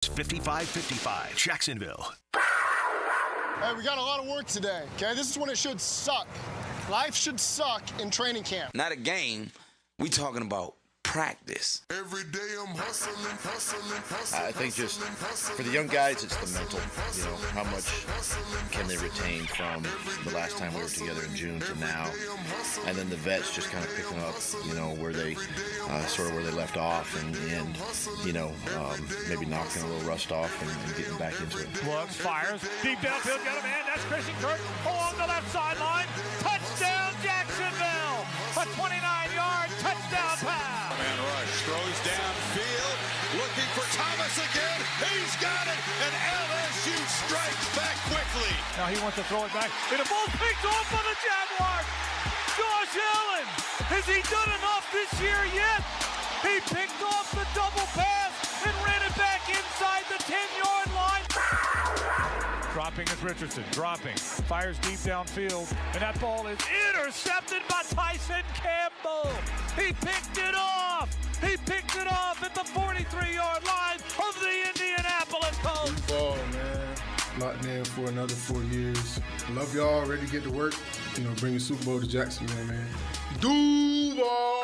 5555 Jacksonville. Hey, we got a lot of work today, okay? This is when it should suck. Life should suck in training camp. Not a game. We talking about practice. Every day I'm hustling. I think just for the young guys, it's the mental. You know, how much can they retain from the last time we were together in June to now? And then the vets just kind of picking up, you know, where they sort of where they left off and you know, maybe knocking a little rust off and getting back into it. Looks, fires, deep downfield, got a man. That's Christian Kirk along the left sideline. Touchdown, Jacksonville! A 29-yard touchdown pass. Man rush, throws downfield, looking for Thomas again. He's got it, and LSU strikes back quickly. Now he wants to throw it back. And the ball picked off by the Jaguars. Josh Allen, has he done enough this year yet? He picked off the double pass and ran it back inside the 10-yard line. Dropping is Richardson, dropping, fires deep downfield, and that ball is intercepted by Tyson Campbell. He picked it off. He picked it off at the 43-yard line of the Indianapolis Colts. Ball, man. Locked in for another 4 years. Love y'all. Ready to get to work. You know, bring the Super Bowl to Jacksonville, man. Duval.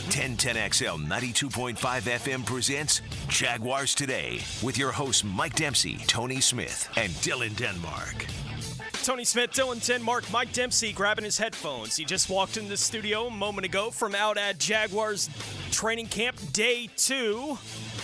1010XL 92.5 FM presents Jaguars Today with your hosts Mike Dempsey, Tony Smith, and Dylan Denmark. Tony Smith, Dylan Denmark, Mike Dempsey grabbing his headphones. He just walked in the studio a moment ago from out at Jaguars training camp day 2.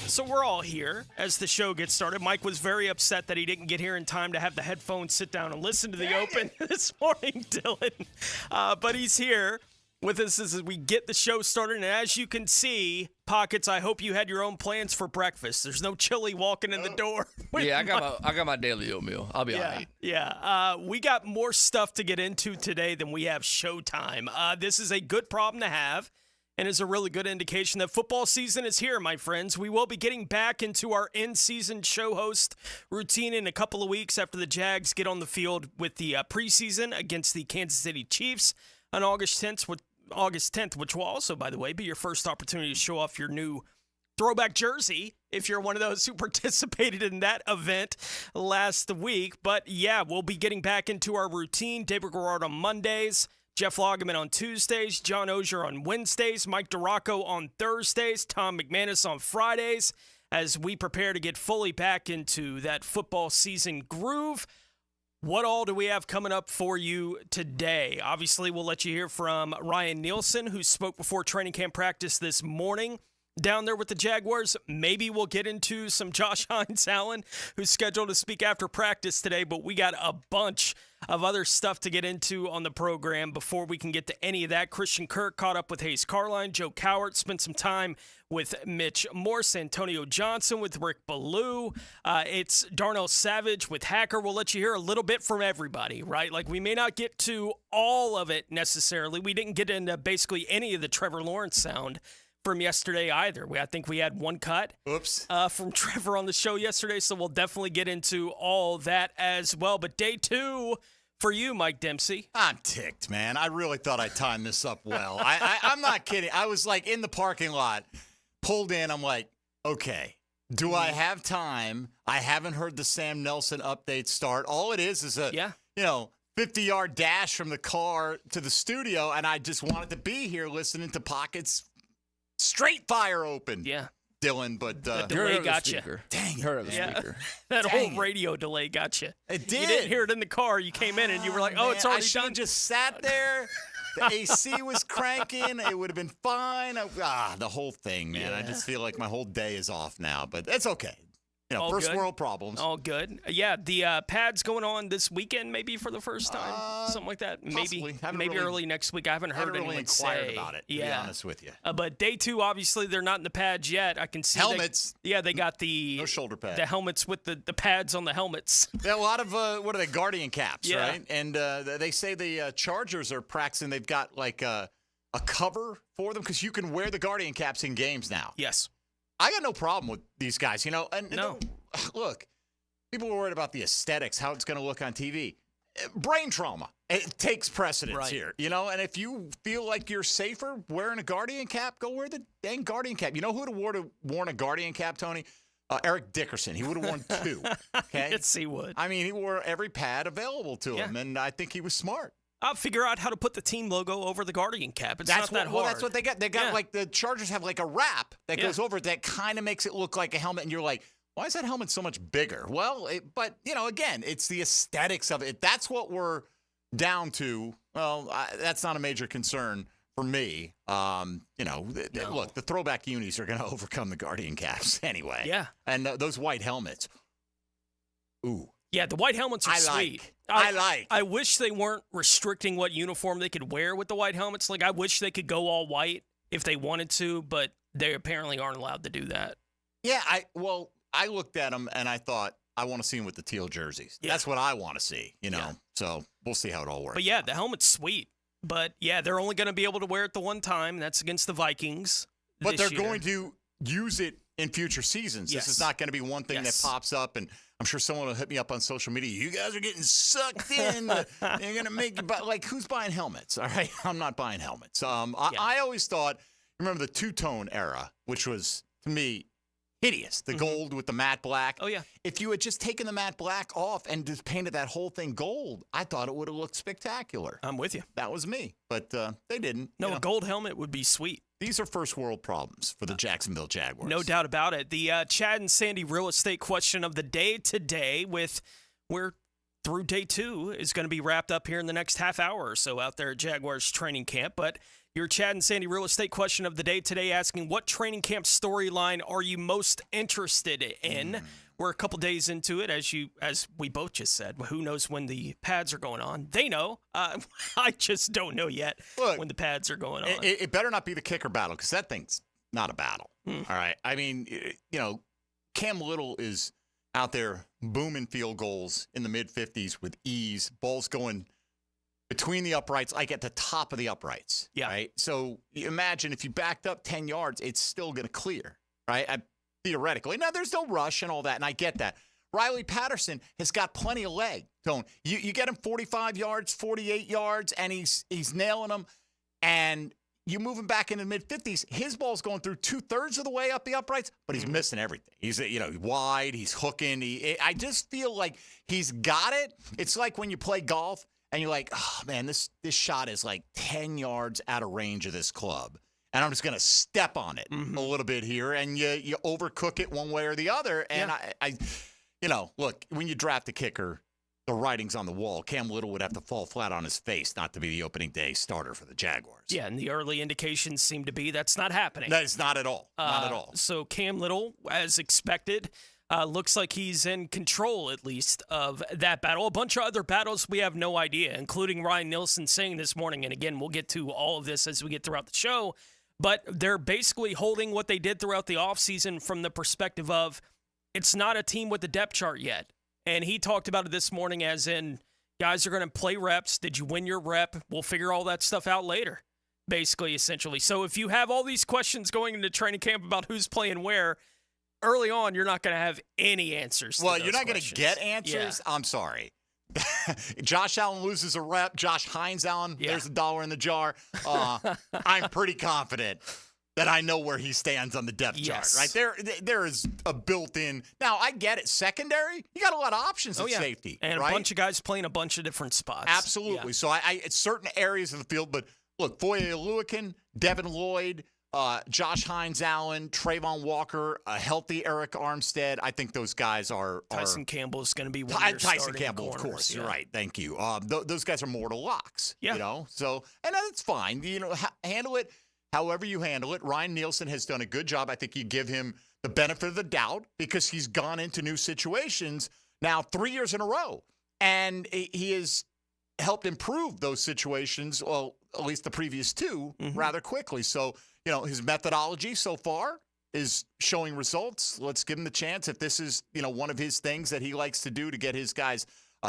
So we're all here as the show gets started. Mike was very upset that he didn't get here in time to have the headphones sit down and listen to the open this morning, Dylan. But he's here with us as we get the show started. And as you can see, Pockets, I hope you had your own plans for breakfast. There's no chili walking in the door. Yeah, I got my daily oatmeal. I'll be all right. Yeah. We got more stuff to get into today than we have showtime. This is a good problem to have and is a really good indication that football season is here, my friends. We will be getting back into our in-season show host routine in a couple of weeks after the Jags get on the field with the preseason against the Kansas City Chiefs on August 10th, which will also, by the way, be your first opportunity to show off your new throwback jersey if you're one of those who participated in that event last week. But, yeah, we'll be getting back into our routine. David Garrard on Mondays, Jeff Lageman on Tuesdays, John Ogier on Wednesdays, Mike DeRocco on Thursdays, Tom McManus on Fridays as we prepare to get fully back into that football season groove. What all do we have coming up for you today? Obviously, we'll let you hear from Ryan Nielsen, who spoke before training camp practice this morning down there with the Jaguars. Maybe we'll get into some Josh Hines-Allen, who's scheduled to speak after practice today, but we got a bunch of other stuff to get into on the program before we can get to any of that. Christian Kirk caught up with Hayes Carline. Joe Cowart spent some time with Mitch Morse. Antonio Johnson with Rick Ballou. It's Darnell Savage with Hacker. We'll let you hear a little bit from everybody, right? Like, we may not get to all of it necessarily. We didn't get into basically any of the Trevor Lawrence sound from yesterday either. I think we had one cut from Trevor on the show yesterday, so we'll definitely get into all that as well. But day 2 for you, Mike Dempsey. I'm ticked, man. I really thought I timed this up well. I'm not kidding. I was like in the parking lot, pulled in. I'm like, okay, do I have time? I haven't heard the Sam Nelson update start. All it is a 50-yard dash from the car to the studio, and I just wanted to be here listening to Pockets straight fire open. Yeah. Dylan, but the delay got you. Dang it. Heard of the speaker. That whole radio delay got you. It did. You didn't hear it in the car. You came in and you were like, "Oh, it's already done." I just sat there. The AC was cranking. It would have been fine. The whole thing, man. Yeah. I just feel like my whole day is off now, but it's okay. All first good. World problems. All good. Yeah, the pads going on this weekend, maybe for the first time, something like that. Possibly. Maybe early next week. I haven't heard anyone really inquired say about it. To be honest with you. But day 2, obviously, they're not in the pads yet. I can see helmets. They got the no shoulder pads. The helmets with the pads on the helmets. Yeah, a lot of what are they? Guardian caps, yeah. right? And they say the Chargers are practicing. They've got like a cover for them because you can wear the Guardian caps in games now. Yes. I got no problem with these guys, No. Look, people were worried about the aesthetics, how it's going to look on TV. brain trauma. It takes precedence Right. here, and if you feel like you're safer wearing a Guardian cap, go wear the dang Guardian cap. You know who would have worn a Guardian cap, Tony? Eric Dickerson. He would have worn 2. Okay? Yes, he would. I mean, he wore every pad available to him, and I think he was smart. I'll figure out how to put the team logo over the Guardian cap. It's not that hard. Well, that's what they got. They got like the Chargers have like a wrap that goes over it that kind of makes it look like a helmet, and you're like, why is that helmet so much bigger? Well, but again, it's the aesthetics of it. That's what we're down to. Well, that's not a major concern for me. Look, the throwback unis are going to overcome the Guardian caps anyway. Yeah. And those white helmets. Ooh. Yeah, the white helmets are sweet. I wish they weren't restricting what uniform they could wear with the white helmets. Like, I wish they could go all white if they wanted to, but they apparently aren't allowed to do that. Yeah, I looked at them and I thought, I want to see them with the teal jerseys. Yeah. That's what I want to see, So we'll see how it all works. But yeah, the helmet's sweet. But yeah, they're only going to be able to wear it the one time. That's against the Vikings. But they're going to use it in future seasons. Yes. This is not going to be one thing that pops up, and I'm sure someone will hit me up on social media. You guys are getting sucked in. You're going to make who's buying helmets? All right, I'm not buying helmets. I always thought, remember the two-tone era, which was, to me, hideous. The gold with the matte black. Oh, yeah. If you had just taken the matte black off and just painted that whole thing gold, I thought it would have looked spectacular. I'm with you. That was me. But they didn't. No, a gold helmet would be sweet. These are first world problems for the Jacksonville Jaguars. No doubt about it. The Chad and Sandy real estate question of the day today we're through day 2 is going to be wrapped up here in the next half hour or so out there at Jaguars training camp. But your Chad and Sandy real estate question of the day today asking, what training camp storyline are you most interested in? We're a couple days into it, as we both just said. Who knows when the pads are going on? They know. I just don't know yet when the pads are going on. It better not be the kicker battle, because that thing's not a battle. All right. I mean, Cam Little is out there booming field goals in the mid-50s with ease. Balls going between the uprights, like at the top of the uprights. Yeah. Right? So you imagine if you backed up 10 yards, it's still going to clear, right? Theoretically. Now, there's no rush and all that, and I get that. Riley Patterson has got plenty of leg. You get him 45 yards, 48 yards, and he's nailing them, and you move him back into the mid-50s. His ball's going through 2/3 of the way up the uprights, but he's missing everything. He's wide, he's hooking. I just feel like he's got it. It's like when you play golf, and you're like, oh, man, this shot is like 10 yards out of range of this club. And I'm just going to step on it a little bit here, and you overcook it one way or the other. And look, when you draft a kicker, the writing's on the wall. Cam Little would have to fall flat on his face not to be the opening day starter for the Jaguars. Yeah, and the early indications seem to be that's not happening. That is not at all. Not at all. So Cam Little, as expected, looks like he's in control, at least, of that battle. A bunch of other battles we have no idea, including Ryan Nielsen saying this morning, and again, we'll get to all of this as we get throughout the show, but they're basically holding what they did throughout the offseason from the perspective of it's not a team with the depth chart yet. And he talked about it this morning as in, guys are going to play reps. Did you win your rep? We'll figure all that stuff out later, basically, essentially. So if you have all these questions going into training camp about who's playing where, early on, you're not going to have any answers. Well, you're not going to get answers? Yeah. I'm sorry. Josh Allen loses a rep. Josh Hines Allen, there's $1 in the jar. I'm pretty confident that I know where he stands on the depth chart. Right there is a built-in. Now, I get it. Secondary, you got a lot of options at safety. And right? A bunch of guys playing a bunch of different spots. Absolutely. So it's certain areas of the field. But look, Foye Oluokun, Devin Lloyd, Josh Hines Allen, Trayvon Walker, a healthy Eric Armstead. I think those guys are Tyson Campbell is going to be one of your Tyson Campbell, of course. You're right. Thank you. Those guys are mortal locks. Yeah. So, and that's fine. Handle it however you handle it. Ryan Nielsen has done a good job. I think you give him the benefit of the doubt because he's gone into new situations now 3 years in a row. And he has helped improve those situations, well, at least the previous two, rather quickly. So, his methodology so far is showing results. Let's give him the chance. If this is, one of his things that he likes to do to get his guys,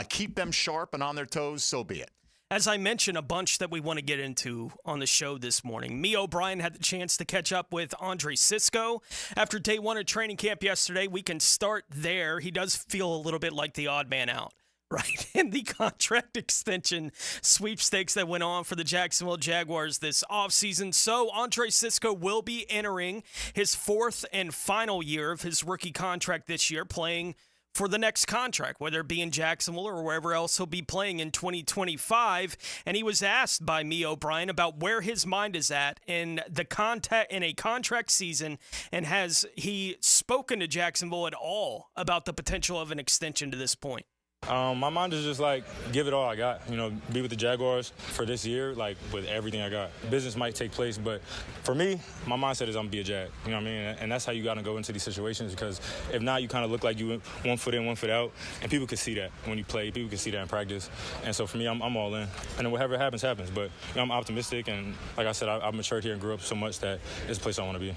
keep them sharp and on their toes, so be it. As I mentioned, a bunch that we want to get into on the show this morning. Me O'Brien had the chance to catch up with Andre Cisco after day 1 of training camp yesterday. We can start there. He does feel a little bit like the odd man out right, in the contract extension sweepstakes that went on for the Jacksonville Jaguars this offseason. So Andre Cisco will be entering his 4th and final year of his rookie contract this year, playing for the next contract, whether it be in Jacksonville or wherever else he'll be playing in 2025. And he was asked by me, O'Brien, about where his mind is at in a contract season, and has he spoken to Jacksonville at all about the potential of an extension to this point? My mind is just like, give it all I got, be with the Jaguars for this year, like with everything I got. Business might take place, but for me, my mindset is I'm gonna be a Jag, you know what I mean? And that's how you gotta go into these situations, because if not, you kind of look like you one foot in, one foot out, and people can see that when you play, people can see that in practice. And so for me, I'm all in. And then whatever happens, happens. But I'm optimistic, and like I said, I've matured here and grew up so much that it's a place I wanna be.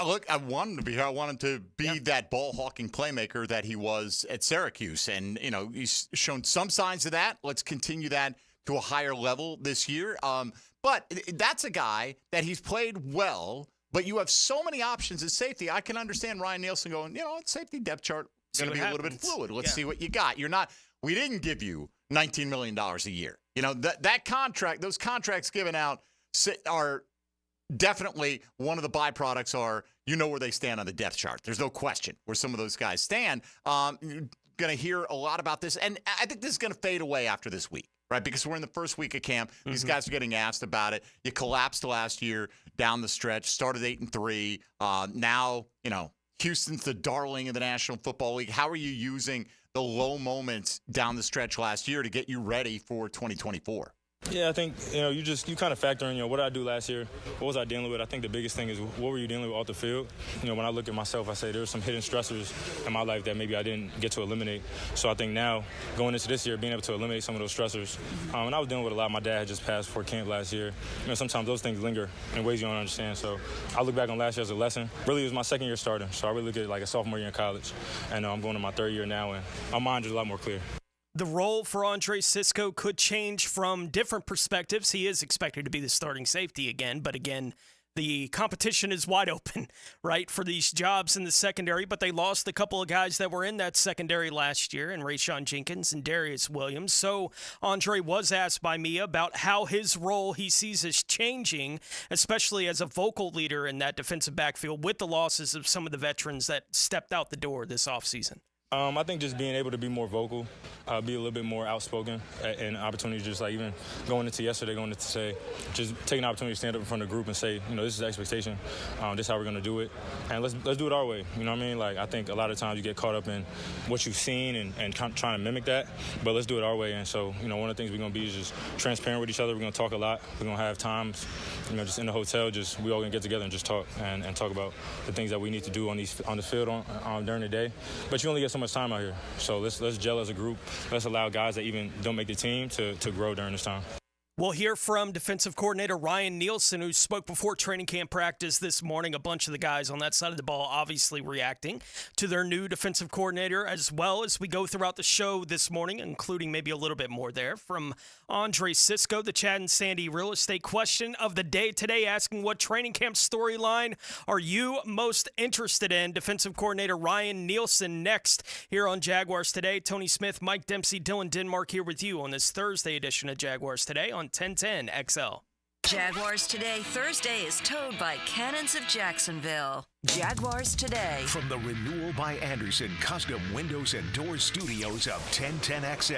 Look, I wanted to be here. I wanted to be that ball-hawking playmaker that he was at Syracuse. And, he's shown some signs of that. Let's continue that to a higher level this year. But that's a guy that he's played well, but you have so many options at safety. I can understand Ryan Nielsen going, safety depth chart is going to be a little bit fluid. Let's see what you got. We didn't give you $19 million a year. That contract, those contracts given out are definitely one of the byproducts are, where they stand on the depth chart. There's no question where some of those guys stand. You're going to hear a lot about this. And I think this is going to fade away after this week, right? Because we're in the first week of camp. These guys are getting asked about it. You collapsed last year down the stretch, started 8-3. Now, Houston's the darling of the National Football League. How are you using the low moments down the stretch last year to get you ready for 2024? Yeah, I think, you kind of factor in, what did I do last year? What was I dealing with? I think the biggest thing is what were you dealing with off the field? When I look at myself, I say there were some hidden stressors in my life that maybe I didn't get to eliminate. So I think now, going into this year, being able to eliminate some of those stressors. And I was dealing with a lot. My dad had just passed before camp last year. Sometimes those things linger in ways you don't understand. So I look back on last year as a lesson. Really, it was my second year starting. So I really look at it like a sophomore year in college. And I'm going to my 3rd year now, and my mind is a lot more clear. The role for Andre Cisco could change from different perspectives. He is expected to be the starting safety again, but again, the competition is wide open, right, for these jobs in the secondary, but they lost a couple of guys that were in that secondary last year, and Rayshon Jenkins and Darius Williams. So Andre was asked by me about how his role he sees as changing, especially as a vocal leader in that defensive backfield with the losses of some of the veterans that stepped out the door this offseason. I think just being able to be more vocal, be a little bit more outspoken, and opportunity just like even going into yesterday, going into today, just taking an opportunity to stand up in front of the group and say, this is the expectation, this is how we're going to do it, and let's do it our way. You know what I mean? Like, I think a lot of times you get caught up in what you've seen and trying to mimic that, but let's do it our way. And so, one of the things we're going to be is just transparent with each other. We're going to talk a lot. We're going to have times, just in the hotel, we all going to get together and just talk and talk about the things that we need to do on the field during the day. But you only get so much time out here. So let's gel as a group. Let's allow guys that even don't make the team to grow during this time. We'll hear from defensive coordinator Ryan Nielsen, who spoke before training camp practice this morning. A bunch of the guys on that side of the ball obviously reacting to their new defensive coordinator, as well as we go throughout the show this morning, including maybe a little bit more there from Andre Cisco. The Chad and Sandy real estate question of the day today, asking what training camp storyline are you most interested in? Defensive coordinator Ryan Nielsen next here on Jaguars Today. Tony Smith, Mike Dempsey, Dylan Denmark here with you on this Thursday edition of Jaguars Today on 1010 XL. Jaguars Today Thursday is towed by Cannons of Jacksonville. Jaguars Today. From the Renewal by Anderson Custom Windows and Doors Studios of 1010 XL.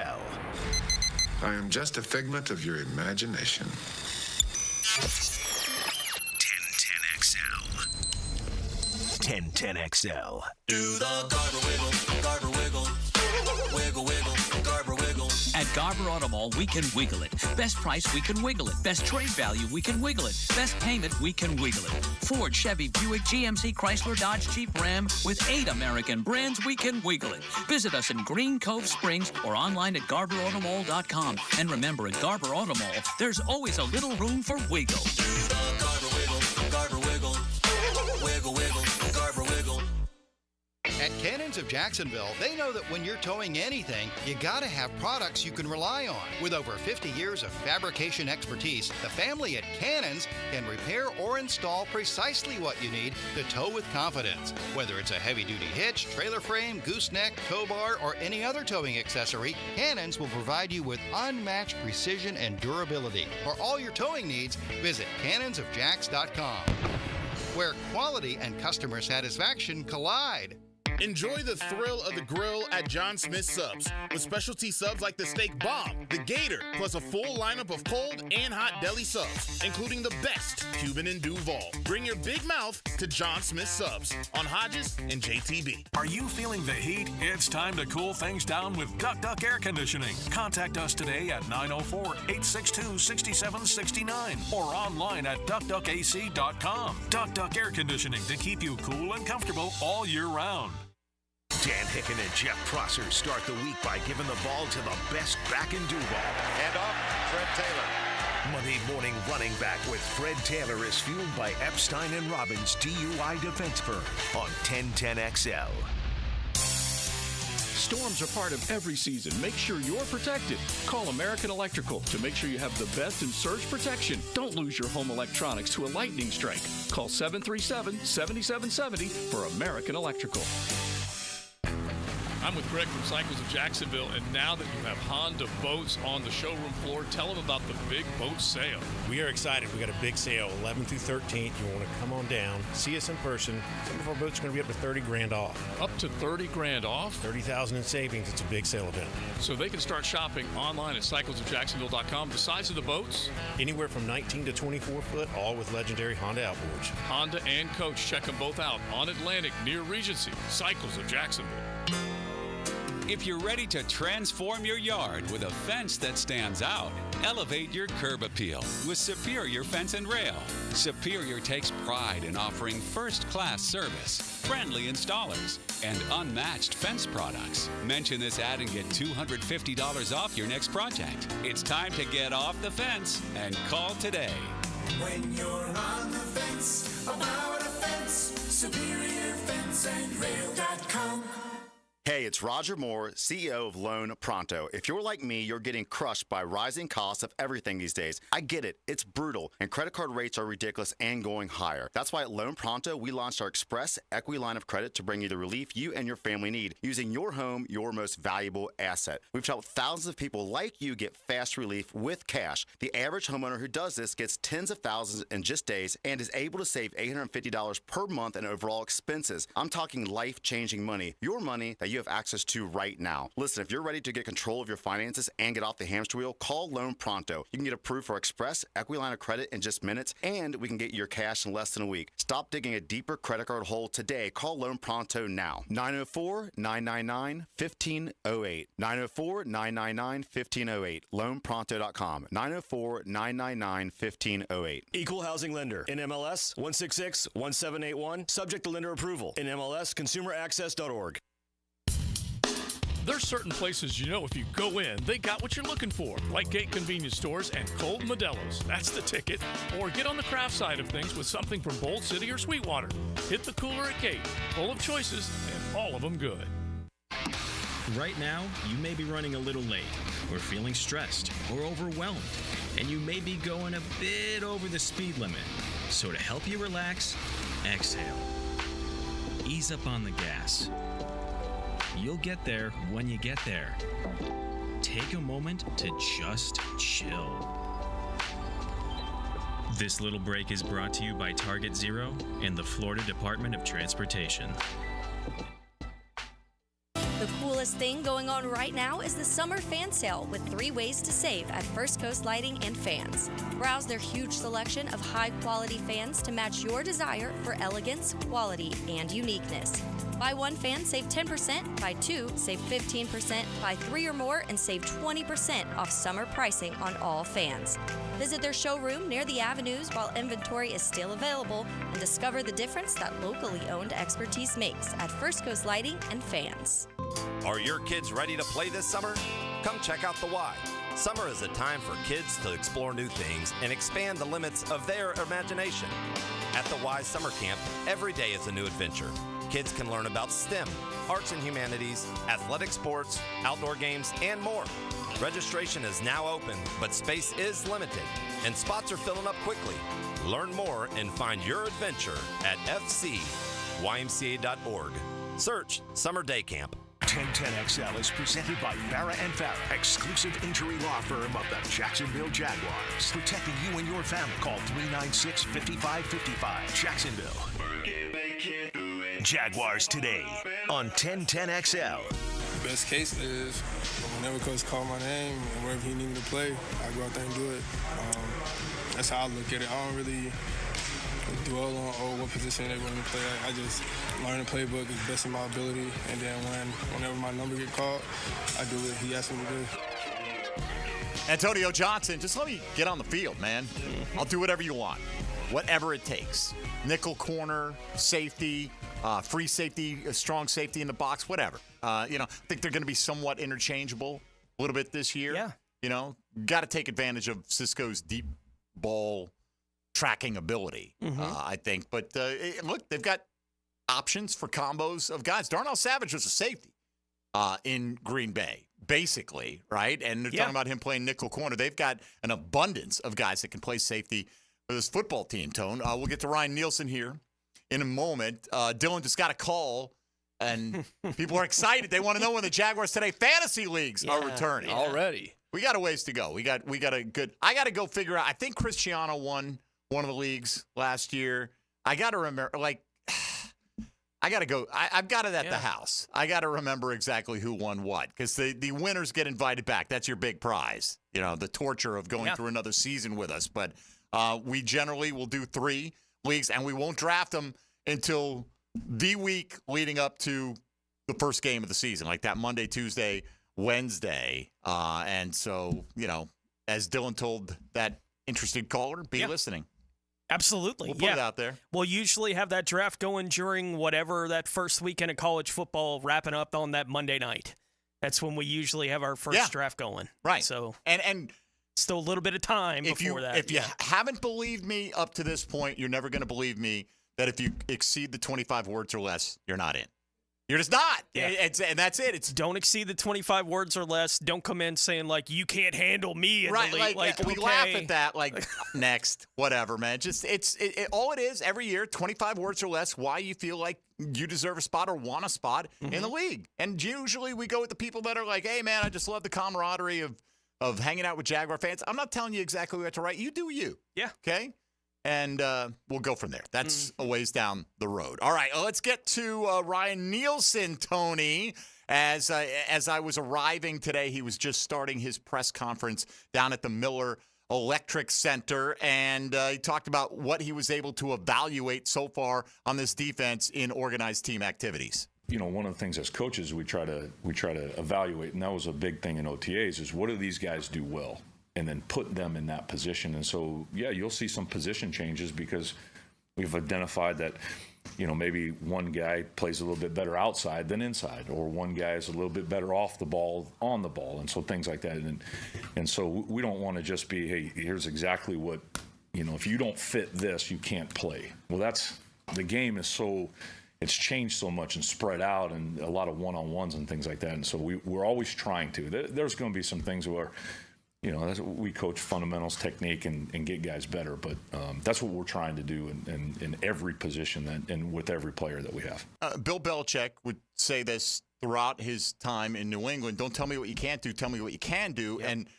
I am just a figment of your imagination. 1010 XL. 1010 XL. Do the Garber wiggle, Garber wiggle, wiggle, wiggle, Garber wiggle. At Garber Auto Mall, we can wiggle it. Best price, we can wiggle it. Best trade value, we can wiggle it. Best payment, we can wiggle it. Ford, Chevy, Buick, GMC, Chrysler, Dodge, Jeep, Ram. With 8 American brands, we can wiggle it. Visit us in Green Cove Springs or online at GarberAutomall.com. And remember, at Garber Auto Mall, there's always a little room for wiggle. Do the Garber wiggle, Garber wiggle, wiggle, wiggle, Garber wiggle. At Cannons of Jacksonville, they know that when you're towing anything, you gotta have products you can rely on. With over 50 years of fabrication expertise, the family at Cannons can repair or install precisely what you need to tow with confidence. Whether it's a heavy-duty hitch, trailer frame, gooseneck, tow bar, or any other towing accessory, Cannons will provide you with unmatched precision and durability. For all your towing needs, visit cannonsofjacks.com, where quality and customer satisfaction collide. Enjoy the thrill of the grill at John Smith Subs with specialty subs like the Steak Bomb, the Gator, plus a full lineup of cold and hot deli subs, including the best Cuban and Duval. Bring your big mouth to John Smith Subs on Hodges and JTB. Are you feeling the heat? It's time to cool things down with Duck Duck Air Conditioning. Contact us today at 904-862-6769 or online at duckduckac.com. Duck Duck Air Conditioning to keep you cool and comfortable all year round. Dan Hicken and Jeff Prosser start the week by giving the ball to the best back in Duval. And off, Fred Taylor. Monday morning running back with Fred Taylor is fueled by Epstein & Robbins DUI defense firm on 1010XL. Storms are part of every season. Make sure you're protected. Call American Electrical to make sure you have the best in surge protection. Don't lose your home electronics to a lightning strike. Call 737-7770 for American Electrical. I'm with Greg from Cycles of Jacksonville, and now that you have Honda boats on the showroom floor, tell them about the big boat sale. We are excited. We got a big sale, 11th through 13th. You want to come on down, see us in person. Some of our boats are going to be up to 30 grand off. Up to 30 grand off? 30,000 in savings. It's a big sale event. So they can start shopping online at cyclesofjacksonville.com. The size of the boats? Anywhere from 19 to 24 foot, all with legendary Honda outboards. Honda and Coach, check them both out on Atlantic near Regency. Cycles of Jacksonville. If you're ready to transform your yard with a fence that stands out, elevate your curb appeal with Superior Fence and Rail. Superior takes pride in offering first-class service, friendly installers, and unmatched fence products. Mention this ad and get $250 off your next project. It's time to get off the fence and call today. When you're on the fence, about a fence, SuperiorFenceandRail.com. Hey, it's Roger Moore, CEO of Loan Pronto. If you're like me, you're getting crushed by rising costs of everything these days. I get it. It's brutal, and credit card rates are ridiculous and going higher. That's why at Loan Pronto, we launched our Express Equity Line of Credit to bring you the relief you and your family need, using your home, your most valuable asset. We've helped thousands of people like you get fast relief with cash. The average homeowner who does this gets tens of thousands in just days and is able to save $850 per month in overall expenses. I'm talking life-changing money. Your money that you have access to right now. Listen, if you're ready to get control of your finances and get off the hamster wheel, call Loan Pronto. You can get approved for Express Equity Line of Credit in just minutes, and we can get your cash in less than a week. Stop digging a deeper credit card hole today. Call Loan Pronto now. 904-999-1508. 904-999-1508. LoanPronto.com. 904-999-1508. Equal housing lender. NMLS 166-1781. Subject to lender approval. NMLS ConsumerAccess.org. There's certain places you know if you go in, they got what you're looking for, like Gate Convenience Stores and Cold Modelo's. That's the ticket. Or get on the craft side of things with something from Bold City or Sweetwater. Hit the cooler at Gate, full of choices and all of them good. Right now, you may be running a little late, or feeling stressed, or overwhelmed, and you may be going a bit over the speed limit. So to help you relax, exhale. Ease up on the gas. You'll get there when you get there. Take a moment to just chill. This little break is brought to you by Target Zero and the Florida Department of Transportation. The coolest thing going on right now is the summer fan sale with 3 ways to save at First Coast Lighting and Fans. Browse their huge selection of high-quality fans to match your desire for elegance, quality, and uniqueness. Buy 1 fan, save 10%. Buy 2, save 15%. Buy 3 or more and save 20% off summer pricing on all fans. Visit their showroom near the avenues while inventory is still available and discover the difference that locally owned expertise makes at First Coast Lighting and Fans. Are your kids ready to play this summer? Come check out the Y. Summer is a time for kids to explore new things and expand the limits of their imagination. At the Y Summer Camp, every day is a new adventure. Kids can learn about STEM, arts and humanities, athletic sports, outdoor games, and more. Registration is now open, but space is limited, and spots are filling up quickly. Learn more and find your adventure at fcymca.org. Search Summer Day Camp. 1010XL is presented by Farrah & Farrah, exclusive injury law firm of the Jacksonville Jaguars. Protecting you and your family. Call 396-5555. Jacksonville. Jaguars Today on 1010XL. Best case is whenever coach call my name and wherever he need me to play, I go out there and do it. That's how I look at it. I don't really dwell on what position they want me to play at. I just learn the playbook as best of my ability, and then whenever my number get called, I do what he asked me to do. Antonio Johnson, just let me get on the field, man. I'll do whatever you want, whatever it takes. Nickel corner, safety, free safety, a strong safety in the box, whatever. I think they're going to be somewhat interchangeable a little bit this year. Yeah. Got to take advantage of Cisco's deep ball tracking ability, I think. But look, they've got options for combos of guys. Darnell Savage was a safety in Green Bay, basically, right? And they're talking about him playing nickel corner. They've got an abundance of guys that can play safety for this football team, Tone. We'll get to Ryan Nielsen here in a moment. Dylan just got a call, and people are excited. They want to know when the Jaguars Today fantasy leagues are returning. Already. We got a ways to go. We got a good – I got to go figure out – I think Cristiano won one of the leagues last year. I got to remember – I got to go – I've got it at the house. I got to remember exactly who won what, because the winners get invited back. That's your big prize, the torture of going through another season with us. But we generally will do 3 leagues, and we won't draft them until the week leading up to the first game of the season, like that Monday, Tuesday, Wednesday. And so, as Dylan told that interested caller, be listening. Absolutely. We'll put it out there. We'll usually have that draft going during whatever that first weekend of college football, wrapping up on that Monday night. That's when we usually have our first draft going. Right. So and still a little bit of time before that. If you haven't believed me up to this point, you're never going to believe me that if you exceed the 25 words or less, you're not in. You're just not. Yeah. And that's it. Don't exceed the 25 words or less. Don't come in saying, you can't handle me in the league. We laugh at that, next, whatever, man. Just all it is every year, 25 words or less, why you feel like you deserve a spot or want a spot in the league. And usually we go with the people that are like, hey, man, I just love the camaraderie of hanging out with Jaguar fans. I'm not telling you exactly what to write. You do you. Yeah. Okay? And we'll go from there. That's a ways down the road. All right, let's get to Ryan Nielsen, Tony. As I was arriving today, he was just starting his press conference down at the Miller Electric Center, and he talked about what he was able to evaluate so far on this defense in organized team activities. One of the things as coaches we try to evaluate, and that was a big thing in OTAs, is what do these guys do well? And then put them in that position. And so, you'll see some position changes because we've identified that, maybe one guy plays a little bit better outside than inside, or one guy is a little bit better off the ball, on the ball, and so things like that. And so we don't want to just be, hey, here's exactly what, if you don't fit this, you can't play. Well, the game is so, it's changed so much and spread out, and a lot of one-on-ones and things like that. And so we're always trying to. There's going to be some things where, we coach fundamentals, technique, and get guys better. But that's what we're trying to do in every position and with every player that we have. Bill Belichick would say this throughout his time in New England. Don't tell me what you can't do. Tell me what you can do. Yep. And,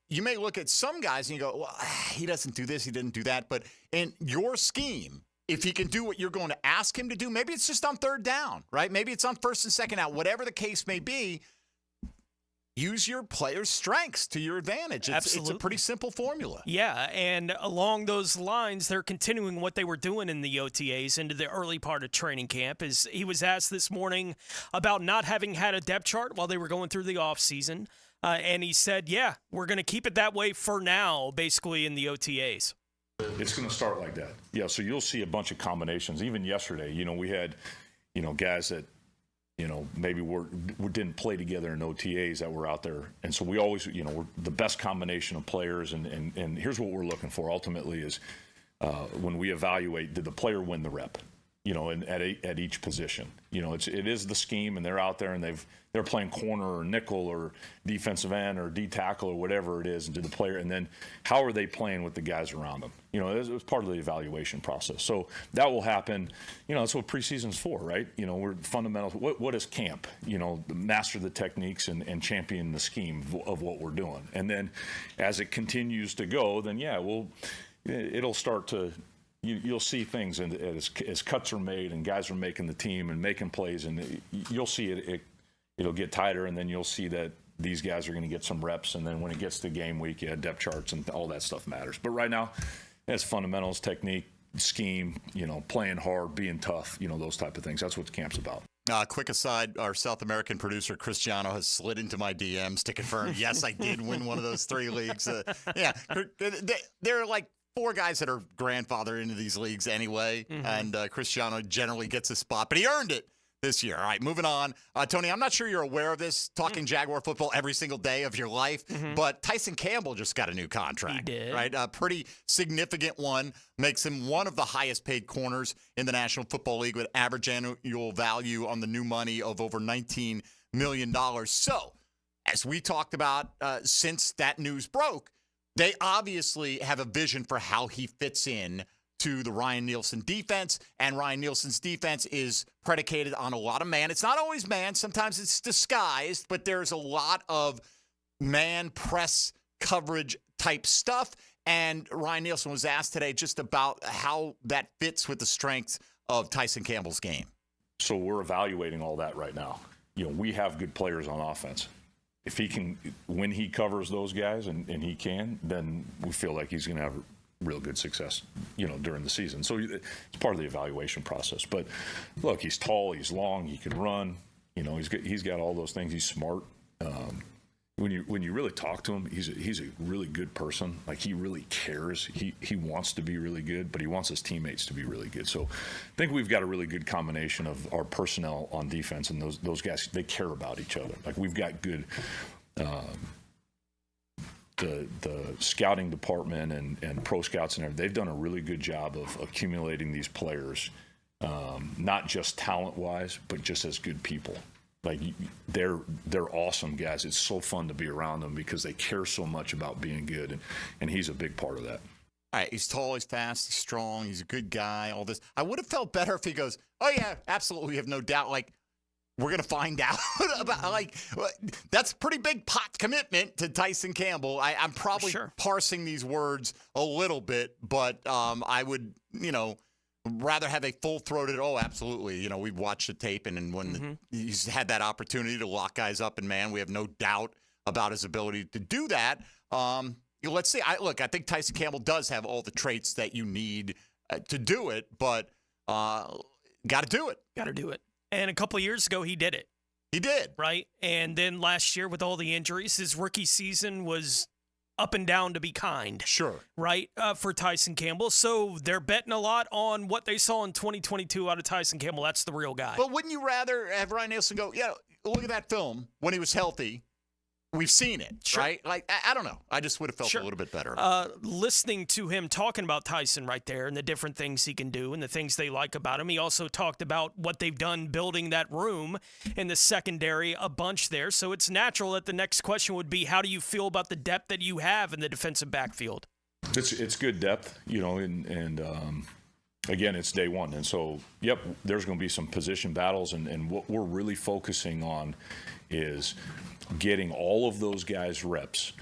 you may look at some guys and you go, well, he doesn't do this, he didn't do that. But in your scheme, if he can do what you're going to ask him to do, maybe it's just on third down, right? Maybe it's on first and second out, whatever the case may be. Use your players' strengths to your advantage. It's a pretty simple formula. Yeah, and along those lines, they're continuing what they were doing in the OTAs into the early part of training camp. As he was asked this morning about not having had a depth chart while they were going through the offseason, and he said, we're going to keep it that way for now, basically in the OTAs. It's going to start like that. Yeah, so you'll see a bunch of combinations. Even yesterday, we had, guys that, maybe we didn't play together in OTAs that were out there. And so we always, we're the best combination of players. And here's what we're looking for ultimately is when we evaluate, did the player win the rep? at each position. It is the scheme, and they're out there and they're playing corner or nickel or defensive end or D tackle or whatever it is, and to the player. And then how are they playing with the guys around them? It's part of the evaluation process. So that will happen. That's what preseason's for, right? We're fundamentals. What is camp? Master the techniques and champion the scheme of what we're doing. And then as it continues to go, then it'll start to. You'll see things as cuts are made and guys are making the team and making plays, and you'll see it'll get tighter, and then you'll see that these guys are going to get some reps, and then when it gets to game week, depth charts and all that stuff matters. But right now, it's fundamentals, technique, scheme, playing hard, being tough, those type of things. That's what the camp's about. Quick aside, our South American producer, Cristiano, has slid into my DMs to confirm, yes, I did win one of those 3 leagues. They're like 4 guys that are grandfathered into these leagues anyway, and Cristiano generally gets a spot, but he earned it this year. All right, moving on. Tony, I'm not sure you're aware of this, talking Jaguar football every single day of your life, but Tyson Campbell just got a new contract. He did. Right? A pretty significant one. Makes him one of the highest paid corners in the National Football League with average annual value on the new money of over $19 million. So, as we talked about since that news broke, they obviously have a vision for how he fits in to the Ryan Nielsen defense, and Ryan Nielsen's defense is predicated on a lot of man. It's not always man. Sometimes it's disguised, but there's a lot of man press coverage type stuff, and Ryan Nielsen was asked today just about how that fits with the strengths of Tyson Campbell's game. So we're evaluating all that right now. We have good players on offense. If he can, when he covers those guys and he can, then we feel like he's going to have real good success, during the season. So it's part of the evaluation process. But look, he's tall, he's long, he can run. He's got all those things. He's smart. When you really talk to him, he's a really good person. Like, he really cares. He wants to be really good, but he wants his teammates to be really good. So I think we've got a really good combination of our personnel on defense, and those guys, they care about each other. Like, we've got good the scouting department and pro scouts and everything. They've done a really good job of accumulating these players, not just talent-wise, but just as good people. Like, they're awesome guys. It's so fun to be around them because they care so much about being good, and he's a big part of that. All right, he's tall, he's fast, he's strong, he's a good guy, all this. I would have felt better if he goes, oh, yeah, absolutely, we have no doubt. Like, we're going to find out about, like, that's a pretty big pot commitment to Tyson Campbell. I'm probably parsing these words a little bit, but I would, rather have a full-throated, oh, absolutely. We watched the tape, and when he's had that opportunity to lock guys up, and, man, we have no doubt about his ability to do that. Let's see. I think Tyson Campbell does have all the traits that you need to do it, but got to do it. Got to do it. And a couple of years ago, he did it. He did. Right? And then last year, with all the injuries, his rookie season was up and down, to be kind. Sure. Right? For Tyson Campbell. So they're betting a lot on what they saw in 2022 out of Tyson Campbell. That's the real guy. But wouldn't you rather have Ryan Nielsen go, look at that film when he was healthy? We've seen it, right? Like, I don't know. I just would have felt a little bit better. Listening to him talking about Tyson right there and the different things he can do and the things they like about him, he also talked about what they've done building that room in the secondary a bunch there. So it's natural that the next question would be, how do you feel about the depth that you have in the defensive backfield? It's good depth, and again, it's day one. And so, there's going to be some position battles, and what we're really focusing on is getting all of those guys reps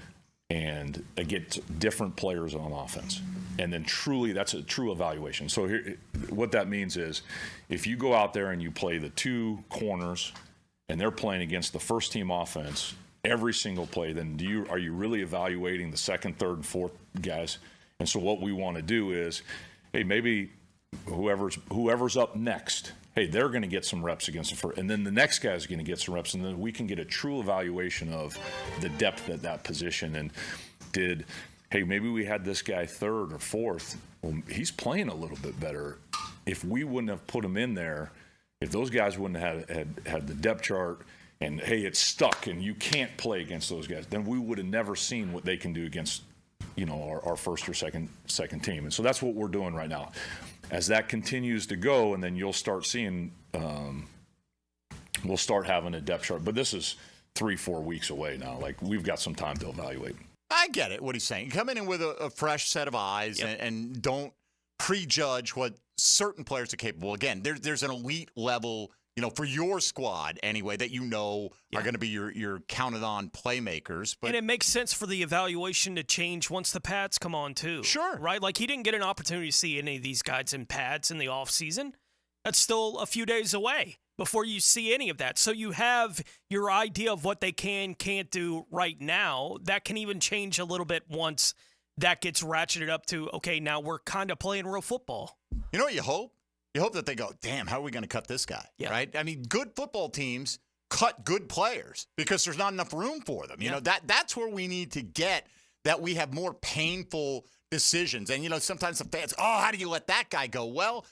and get different players on offense. And then truly, that's a true evaluation. So here, what that means is if you go out there and you play the 2 corners and they're playing against the first team offense every single play, then are you really evaluating the second, third, and fourth guys? And so what we want to do is, hey, maybe whoever's up next, hey, they're going to get some reps against the first, and then the next guy's going to get some reps, and then we can get a true evaluation of the depth at that position. And maybe we had this guy third or fourth. Well, he's playing a little bit better. If we wouldn't have put him in there, if those guys wouldn't have had the depth chart, and hey, it's stuck and you can't play against those guys, then we would have never seen what they can do against our first or second team. And so that's what we're doing right now. as that continues to go, and then you'll start seeing, we'll start having a depth chart. But this is 3-4 weeks away now. Like, we've got some time to evaluate. I get it, what he's saying. Come in with a fresh set of eyes and don't prejudge what certain players are capable. Again, there's an elite level, for your squad anyway, that are going to be your counted on playmakers. But and it makes sense for the evaluation to change once the pads come on too. Sure. Right? Like, he didn't get an opportunity to see any of these guys in pads in the offseason. That's still a few days away before you see any of that. So you have your idea of what they can't do right now. That can even change a little bit once that gets ratcheted up to, okay, now we're kind of playing real football. You know what you hope? You hope that they go, damn, how are we going to cut this guy? Yeah. Right? I mean, good football teams cut good players because there's not enough room for them. You know, that's where we need to get that we have more painful decisions. And, sometimes the fans, how do you let that guy go? Well,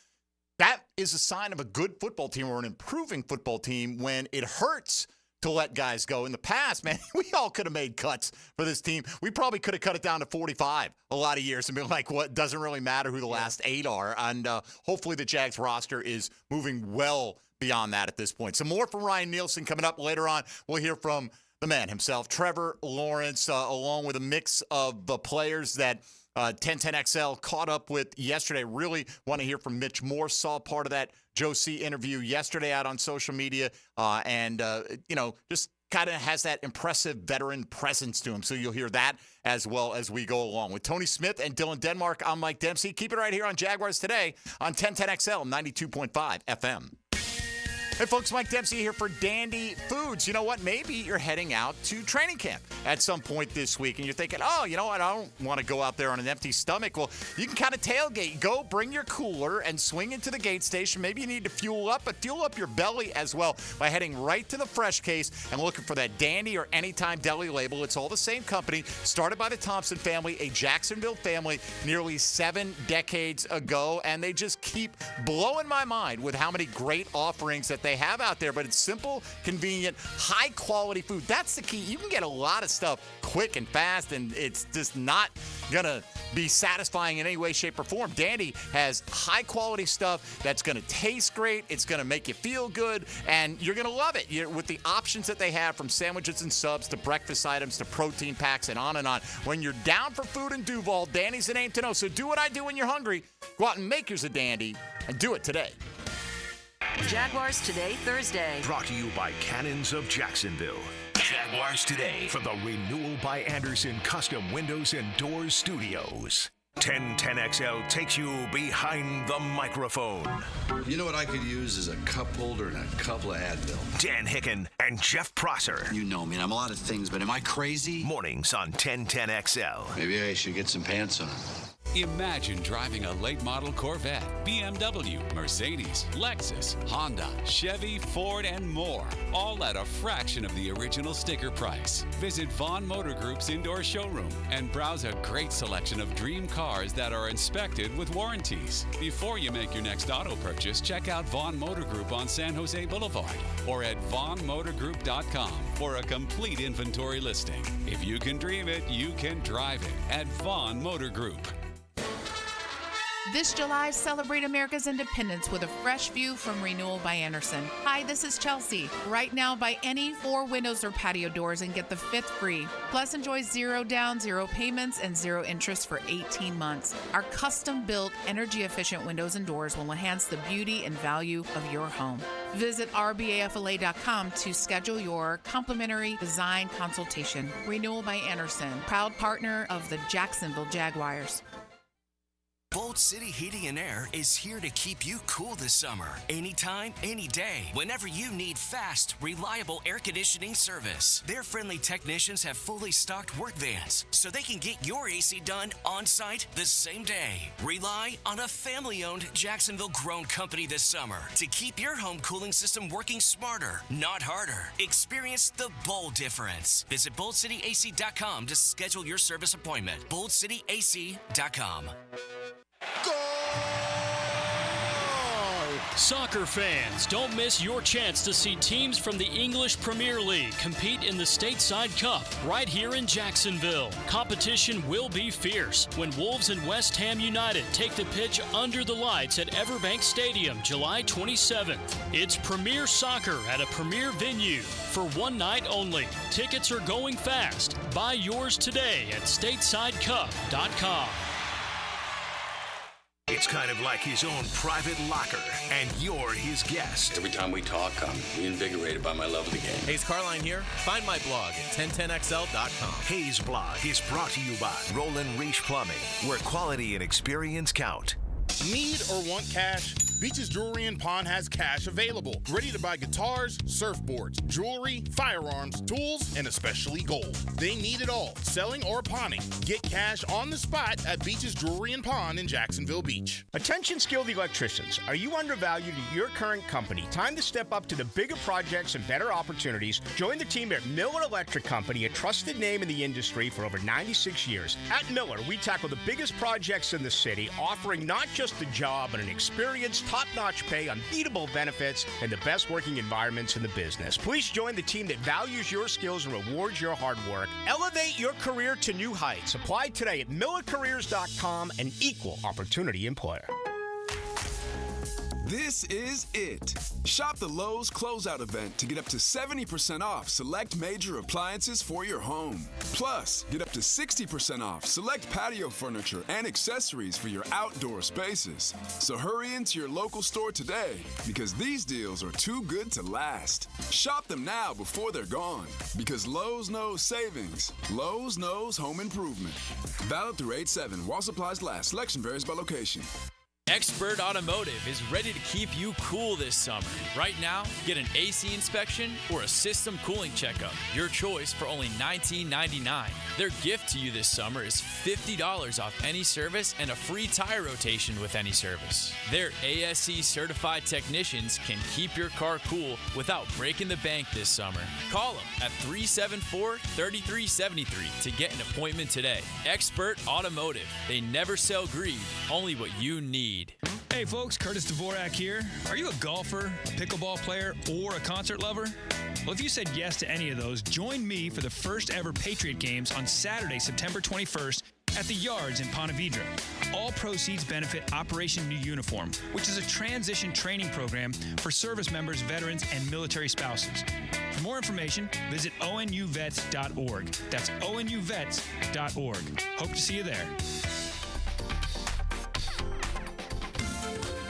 that is a sign of a good football team or an improving football team when it hurts to let guys go. In the past, man, we all could have made cuts for this team. We probably could have cut it down to 45 a lot of years and been like, what, doesn't really matter who the last 8 are. And hopefully the Jags roster is moving well beyond that at this point. Some more from Ryan Nielsen coming up later on. We'll hear from the man himself, Trevor Lawrence, along with a mix of the players that 1010XL caught up with yesterday. Really want to hear from Mitch Morse. Saw part of that Joe C. interview yesterday out on social media. Just kind of has that impressive veteran presence to him. So you'll hear that as well as we go along. With Tony Smith and Dylan Denmark, I'm Mike Dempsey. Keep it right here on Jaguars Today on 1010XL 92.5 FM. Hey, folks, Mike Dempsey here for Dandy Foods. You know what? Maybe you're heading out to training camp at some point this week, and you're thinking, you know what? I don't want to go out there on an empty stomach. Well, you can kind of tailgate. Go bring your cooler and swing into the gate station. Maybe you need to fuel up, but fuel up your belly as well by heading right to the Fresh Case and looking for that Dandy or Anytime Deli label. It's all the same company, started by the Thompson family, a Jacksonville family nearly 7 decades ago, and they just keep blowing my mind with how many great offerings that they have out there. But it's simple, convenient, high quality food. That's the key. You can get a lot of stuff quick and fast, and it's just not gonna be satisfying in any way, shape, or form. Dandy has high quality stuff that's gonna taste great. It's gonna make you feel good, and you're gonna love it. With the options that they have, from sandwiches and subs to breakfast items to protein packs and on and on. When you're down for food in Duval, Dandy's the name to know. So do what I do when you're hungry. Go out and make yours a Dandy, and do it today. Jaguars Today, Thursday. Brought to you by Cannons of Jacksonville. Jaguars Today for the Renewal by Anderson Custom Windows and Doors Studios. 1010XL takes you behind the microphone. You know what I could use is a cup holder and a couple of Advil. Dan Hicken and Jeff Prosser. You know me, and I'm a lot of things, but am I crazy? Mornings on 1010XL. Maybe I should get some pants on. Imagine driving a late model Corvette, BMW, Mercedes, Lexus, Honda, Chevy, Ford, and more, all at a fraction of the original sticker price. Visit Vaughn Motor Group's indoor showroom and browse a great selection of dream cars that are inspected with warranties. Before you make your next auto purchase, check out Vaughn Motor Group on San Jose Boulevard or at vaughnmotorgroup.com for a complete inventory listing. If you can dream it, you can drive it at Vaughn Motor Group. This July, celebrate America's independence with a fresh view from Renewal by Anderson. Hi, this is Chelsea. Right now, buy any 4 windows or patio doors and get the 5th free. Plus, enjoy 0 down, 0 payments, and 0 interest for 18 months. Our custom-built, energy-efficient windows and doors will enhance the beauty and value of your home. Visit rbafla.com to schedule your complimentary design consultation. Renewal by Anderson, proud partner of the Jacksonville Jaguars. Bolt City Heating and Air is here to keep you cool this summer. Anytime, any day, whenever you need fast, reliable air conditioning service. Their friendly technicians have fully stocked work vans, so they can get your AC done on site the same day. Rely on a family-owned Jacksonville-grown company this summer to keep your home cooling system working smarter, not harder. Experience the Bolt difference. Visit BoltCityAC.com to schedule your service appointment. BoltCityAC.com. Soccer fans, don't miss your chance to see teams from the English Premier League compete in the Stateside Cup right here in Jacksonville. Competition will be fierce when Wolves and West Ham United take the pitch under the lights at Everbank Stadium July 27th. It's Premier Soccer at a premier venue for one night only. Tickets are going fast. Buy yours today at statesidecup.com. It's kind of like his own private locker, and you're his guest. Every time we talk, I'm reinvigorated by my love of the game. Hayes Carline here. Find my blog at 1010XL.com. Hayes Blog is brought to you by Roland Reach Plumbing, where quality and experience count. Need or want cash? Beaches Jewelry and Pawn has cash available. Ready to buy guitars, surfboards, jewelry, firearms, tools, and especially gold. They need it all, selling or pawning. Get cash on the spot at Beaches Jewelry and Pawn in Jacksonville Beach. Attention skilled electricians. Are you undervalued at your current company? Time to step up to the bigger projects and better opportunities. Join the team at Miller Electric Company, a trusted name in the industry for over 96 years. At Miller, we tackle the biggest projects in the city, offering not just a job, but an experienced, top-notch pay, unbeatable benefits, and the best working environments in the business. Please join the team that values your skills and rewards your hard work. Elevate your career to new heights. Apply today at millercareers.com, an equal opportunity employer. This is it. Shop the Lowe's Closeout event to get up to 70% off select major appliances for your home. Plus, get up to 60% off select patio furniture and accessories for your outdoor spaces. So hurry into your local store today because these deals are too good to last. Shop them now before they're gone because Lowe's knows savings. Lowe's knows home improvement. Valid through 8/7 while supplies last. Selection varies by location. Expert Automotive is ready to keep you cool this summer. Right now, get an AC inspection or a system cooling checkup. Your choice for only $19.99. Their gift to you this summer is $50 off any service and a free tire rotation with any service. Their ASE certified technicians can keep your car cool without breaking the bank this summer. Call them at 374-3373 to get an appointment today. Expert Automotive. They never sell greed, only what you need. Hey folks, Curtis Dvorak here. Are you a golfer, a pickleball player, or a concert lover? Well, if you said yes to any of those, join me for the first ever Patriot Games on Saturday, September 21st at the Yards in Ponte Vedra. All proceeds benefit Operation New Uniform, which is a transition training program for service members, veterans, and military spouses. For more information, visit onuvets.org. That's onuvets.org. Hope to see you there.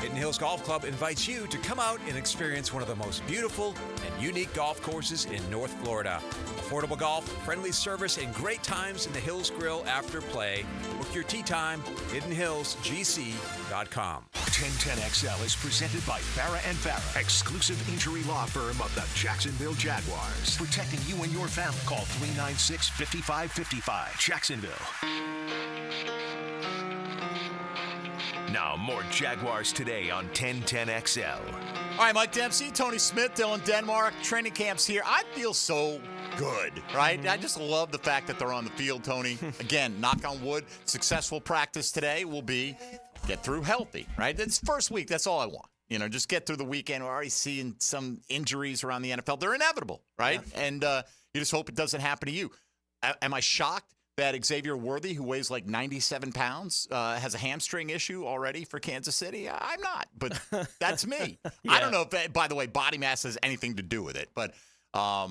Hidden Hills Golf Club invites you to come out and experience one of the most beautiful and unique golf courses in North Florida. Affordable golf, friendly service, and great times in the Hills Grill after play. Book your tee time, hiddenhillsgc.com. 1010XL is presented by Farah & Farah, exclusive injury law firm of the Jacksonville Jaguars. Protecting you and your family. Call 396-5555. Jacksonville. Now, more Jaguars Today on 1010XL. All right, Mike Dempsey, Tony Smith, Dylan Denmark. Training camp's here. I feel so good, right? I just love the fact that they're on the field, Tony. Again, knock on wood, successful practice today will be get through healthy, right? It's first week. That's all I want. You know, just get through the weekend. We're already seeing some injuries around the NFL. They're inevitable, right? Yeah. And you just hope it doesn't happen to you. Am I shocked that Xavier Worthy, who weighs like 97 pounds, has a hamstring issue already for Kansas City? I'm not, but that's me. Yeah. I don't know if, by the way, body mass has anything to do with it, but I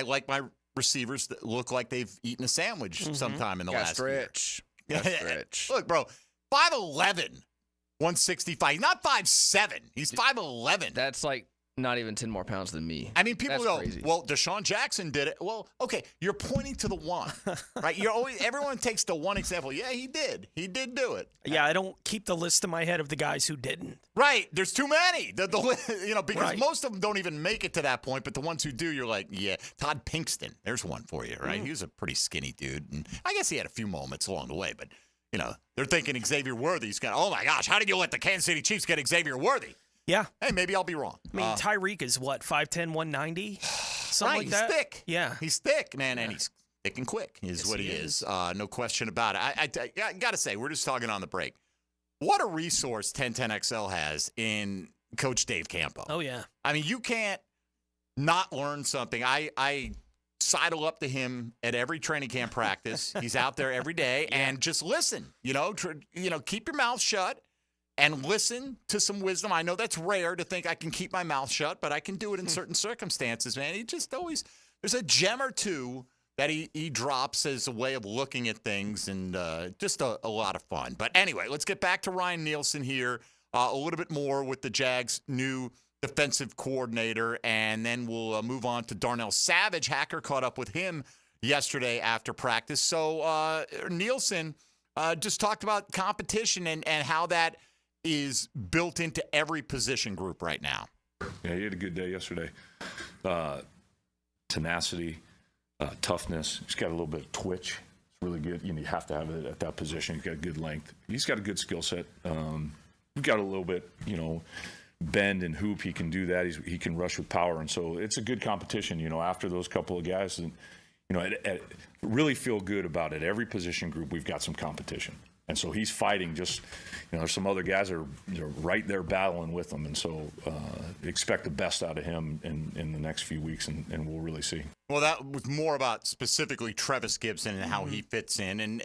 like my receivers that look like they've eaten a sandwich sometime in the last year. That's rich. Look, bro, 5'11", 165. He's not 5'7". He's 5'11". That's like not even 10 more pounds than me. I mean, people go, well, Deshaun Jackson did it. Well, okay, you're pointing to the one, right? Everyone takes the one example. Yeah, he did. He did do it. Yeah, I don't keep the list in my head of the guys who didn't. Right. There's too many. Because most of them don't even make it to that point, but the ones who do, you're like, yeah. Todd Pinkston, there's one for you, right? He was a pretty skinny dude. And I guess he had a few moments along the way, but, they're thinking Xavier Worthy's got, oh, my gosh, how did you let the Kansas City Chiefs get Xavier Worthy? Yeah. Hey, maybe I'll be wrong. I mean, Tyreek is what, 5'10", 190? Something like that? He's thick. Yeah. He's thick, man, and he's thick and quick is what he is. No question about it. I got to say, we're just talking on the break. What a resource 1010XL has in Coach Dave Campo. Oh, yeah. I mean, you can't not learn something. I sidle up to him at every training camp practice. He's out there every day, and just listen. Keep your mouth shut and listen to some wisdom. I know that's rare to think I can keep my mouth shut, but I can do it in certain circumstances, man. He just always – there's a gem or two that he drops as a way of looking at things, and just a lot of fun. But anyway, let's get back to Ryan Nielsen here a little bit more with the Jags' new defensive coordinator, and then we'll move on to Darnell Savage. Hacker caught up with him yesterday after practice. So Nielsen just talked about competition and how that is built into every position group right now. Yeah, he had a good day yesterday. Tenacity, toughness. He's got a little bit of twitch. It's really good. You have to have it at that position. He's got good length. He's got a good skill set. We've got a little bit, bend and hoop. He can do that. He can rush with power. And so it's a good competition, after those couple of guys. And, really feel good about it. Every position group, we've got some competition. And so he's fighting just, there's some other guys that are right there battling with him. And so expect the best out of him in the next few weeks, and we'll really see. Well, that was more about specifically Travis Gibson and how he fits in. And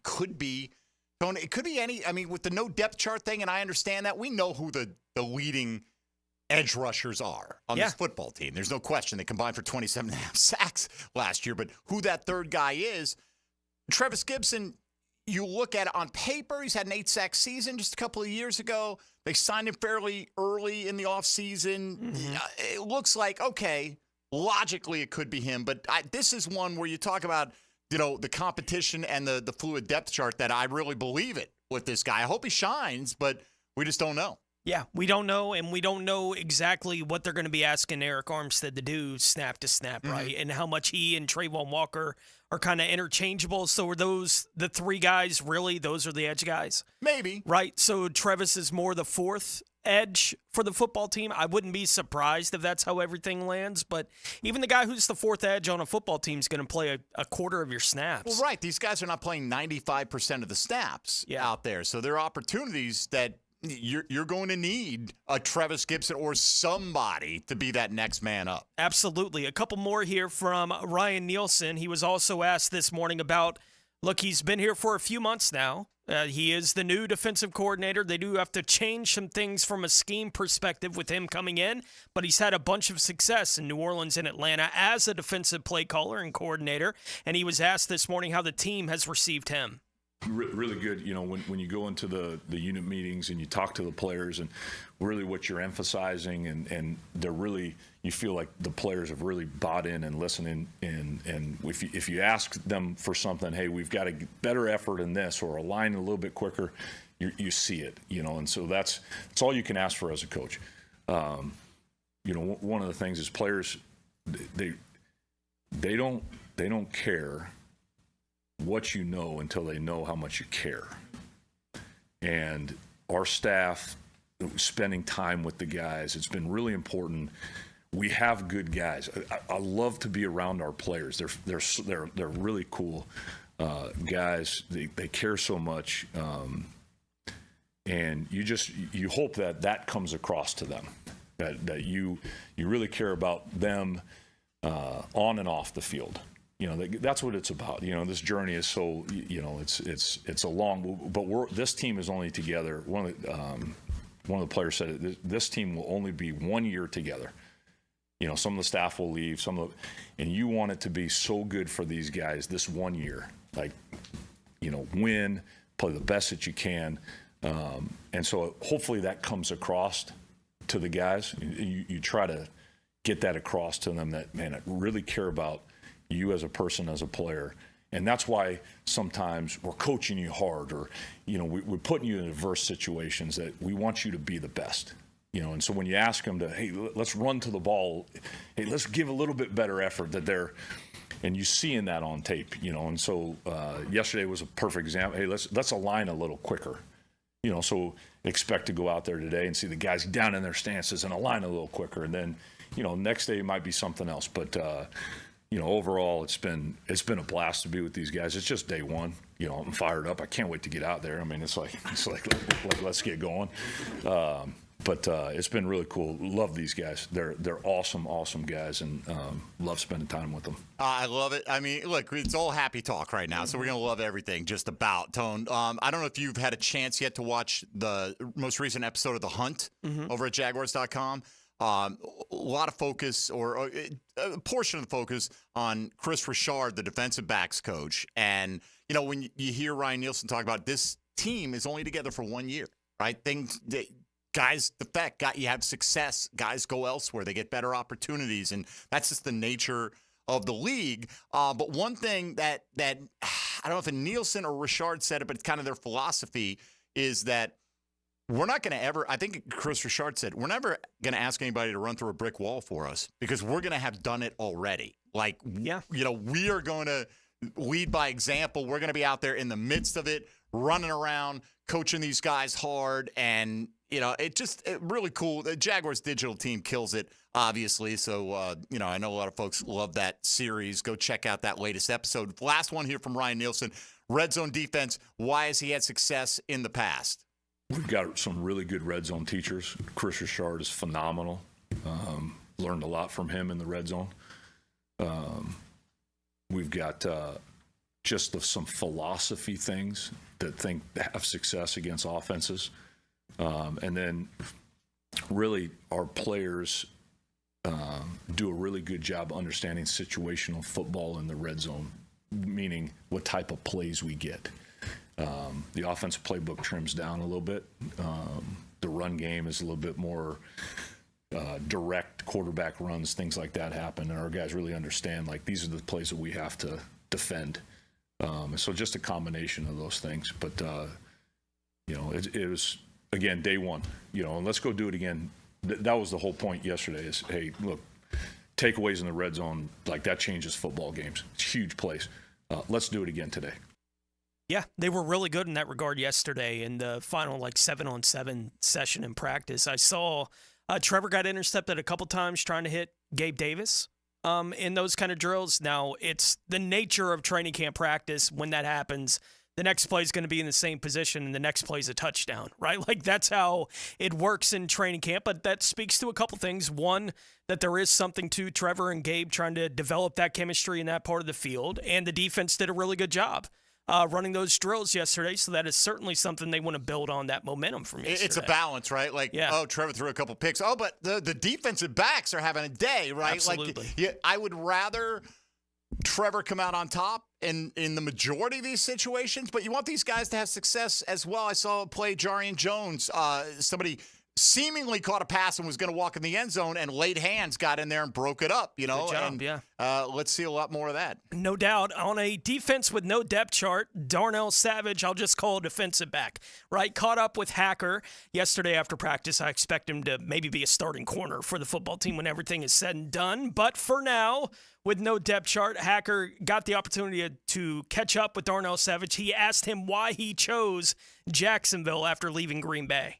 could be – it could be any – with the no depth chart thing, and I understand that, we know who the leading edge rushers are on this football team. There's no question. They combined for 27.5 sacks last year. But who that third guy is, Travis Gibson, you look at it on paper, he's had an 8-sack season just a couple of years ago. They signed him fairly early in the offseason. It looks like, okay, logically it could be him. But this is one where you talk about – the competition and the fluid depth chart that I really believe it with this guy. I hope he shines, but we just don't know. Yeah, we don't know, and we don't know exactly what they're going to be asking Eric Armstead to do snap to snap, right? And how much he and Trayvon Walker are kind of interchangeable. So are those the three guys really? Those are the edge guys? Maybe. Right, so Travis is more the fourth edge for the football team. I wouldn't be surprised if that's how everything lands, but even the guy who's the fourth edge on a football team is going to play a quarter of your snaps. Well, right. These guys are not playing 95% of the snaps out there, so there are opportunities that you're going to need a Travis Gibson or somebody to be that next man up. Absolutely. A couple more here from Ryan Nielsen. He was also asked this morning about, look, he's been here for a few months now. He is the new defensive coordinator. They do have to change some things from a scheme perspective with him coming in, but he's had a bunch of success in New Orleans and Atlanta as a defensive play caller and coordinator, and he was asked this morning how the team has received him. Really good, when you go into the unit meetings and you talk to the players and really what you're emphasizing, and they're really, you feel like the players have really bought in and listening, and if you ask them for something, hey, we've got a better effort in this or a line a little bit quicker, you see it, and so that's all you can ask for as a coach. One of the things is players, they don't care what you know until they know how much you care. And our staff, spending time with the guys, it's been really important. We have good guys. I love to be around our players. They're really cool guys. They care so much, and you hope that comes across to them, that you really care about them on and off the field. That's what it's about. This journey is so, it's a long, but this team is only together. One of the players said it, this team will only be 1 year together. Some of the staff will leave, and you want it to be so good for these guys this 1 year, win, play the best that you can. And so hopefully that comes across to the guys. You try to get that across to them that, man, I really care about you as a person, as a player. And that's why sometimes we're coaching you hard, or, we're putting you in adverse situations that we want you to be the best. And so when you ask them to, hey, let's run to the ball, hey, let's give a little bit better effort, and you seeing that on tape, and so yesterday was a perfect example. Hey, let's align a little quicker, so expect to go out there today and see the guys down in their stances and align a little quicker. And then, next day might be something else, but overall, it's been a blast to be with these guys. It's just day one. I'm fired up. I can't wait to get out there. I mean, it's like let's get going. But it's been really cool. Love these guys. They're awesome guys, and love spending time with them. I love it. I mean, look, it's all happy talk right now, so we're going to love everything just about. Tone, I don't know if you've had a chance yet to watch the most recent episode of The Hunt over at Jaguars.com. A lot of focus, or a portion of the focus, on Chris Richard, the defensive backs coach. And, when you hear Ryan Nielsen talk about this team is only together for 1 year, right? Guys defect, you have success. Guys go elsewhere. They get better opportunities, and that's just the nature of the league. But one thing that I don't know if Nielsen or Richard said it, but it's kind of their philosophy, is that we're not going to ever, I think Chris Richard said, we're never going to ask anybody to run through a brick wall for us because we're going to have done it already. Like, we are going to lead by example. We're going to be out there in the midst of it, running around, coaching these guys hard, and it really cool. The Jaguars digital team kills it, obviously. So, I know a lot of folks love that series. Go check out that latest episode. Last one here from Ryan Nielsen. Red zone defense. Why has he had success in the past? We've got some really good red zone teachers. Chris Richard is phenomenal. Learned a lot from him in the red zone. We've got just some philosophy things that have success against offenses. And then really our players do a really good job understanding situational football in the red zone, meaning what type of plays we get. The offensive playbook trims down a little bit. The run game is a little bit more direct quarterback runs, things like that happen. And our guys really understand, like, these are the plays that we have to defend. So just a combination of those things. But, it was, again, day one, and let's go do it again. That was the whole point yesterday is, hey, look, takeaways in the red zone, like, that changes football games. It's a huge place. Let's do it again today. Yeah, they were really good in that regard yesterday in the final 7-on-7 session in practice. I saw Trevor got intercepted a couple times trying to hit Gabe Davis in those kind of drills. Now, it's the nature of training camp practice. When that happens, the next play is going to be in the same position, and the next play is a touchdown, right? Like, that's how it works in training camp. But that speaks to a couple things. One, that there is something to Trevor and Gabe trying to develop that chemistry in that part of the field, and the defense did a really good job running those drills yesterday, so that is certainly something they want to build on, that momentum from yesterday. It's a balance, right? Trevor threw a couple picks. Oh, but the defensive backs are having a day, right? Absolutely. I would rather Trevor come out on top in the majority of these situations, but you want these guys to have success as well. I saw a play, Jarian Jones, somebody seemingly caught a pass and was going to walk in the end zone, and laid hands, got in there and broke it up, Good job, let's see a lot more of that. No doubt. On a defense with no depth chart, Darnell Savage, I'll just call a defensive back, right? Caught up with Hacker yesterday after practice. I expect him to maybe be a starting corner for the football team when everything is said and done. But for now, with no depth chart, Hacker got the opportunity to catch up with Darnell Savage. He asked him why he chose Jacksonville after leaving Green Bay.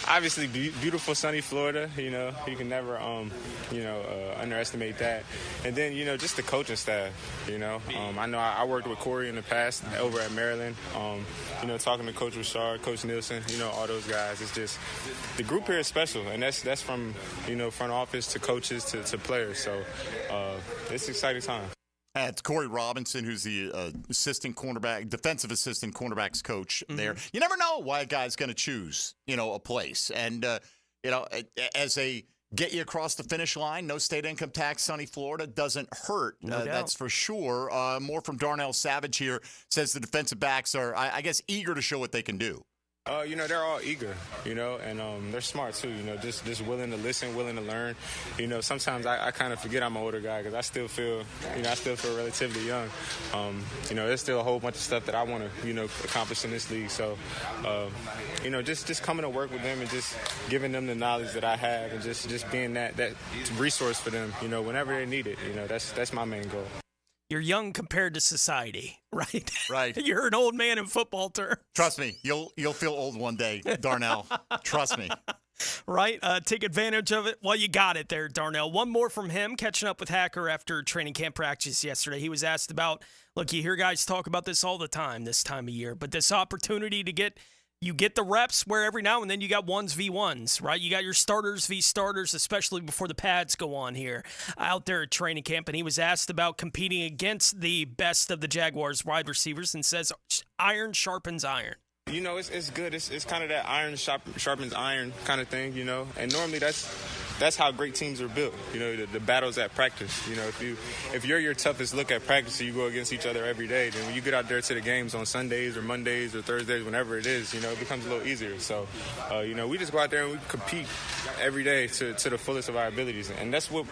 Obviously, beautiful sunny Florida. You can never, underestimate that. And then, just the coaching staff. I know I worked with Corey in the past over at Maryland. Talking to Coach Richard, Coach Nielsen, all those guys. It's just the group here is special, and that's from front office to coaches to players. So it's an exciting time. It's Corey Robinson, who's the defensive assistant cornerbacks coach there. You never know why a guy's going to choose, a place. And, as a get you across the finish line, no state income tax, sunny Florida, doesn't hurt. That's for sure. More from Darnell Savage here. Says the defensive backs are, I guess, eager to show what they can do. They're all eager, and they're smart too, just willing to listen, willing to learn. Sometimes I kind of forget I'm an older guy because I still feel relatively young. There's still a whole bunch of stuff that I want to, accomplish in this league. So, just coming to work with them and just giving them the knowledge that I have and just being that resource for them, whenever they need it. That's my main goal. You're young compared to society, right? Right. You're an old man in football terms. Trust me, you'll feel old one day, Darnell. Trust me. Right? Take advantage of it. Well, you got it there, Darnell. One more from him, catching up with Hacker after training camp practice yesterday. He was asked about, look, you hear guys talk about this all the time this time of year, but this opportunity to get you get the reps where every now and then you got 1s v 1s, right? You got your starters v starters, especially before the pads go on here out there at training camp. And he was asked about competing against the best of the Jaguars wide receivers and says, iron sharpens iron. You know, it's good. It's kind of that iron sharpens iron kind of thing, you know. And normally that's how great teams are built. You know, the battles at practice. You know, if you're your toughest look at practice and you go against each other every day, then when you get out there to the games on Sundays or Mondays or Thursdays, whenever it is, you know, it becomes a little easier. So, you know, we just go out there and we compete every day to the fullest of our abilities. And that's what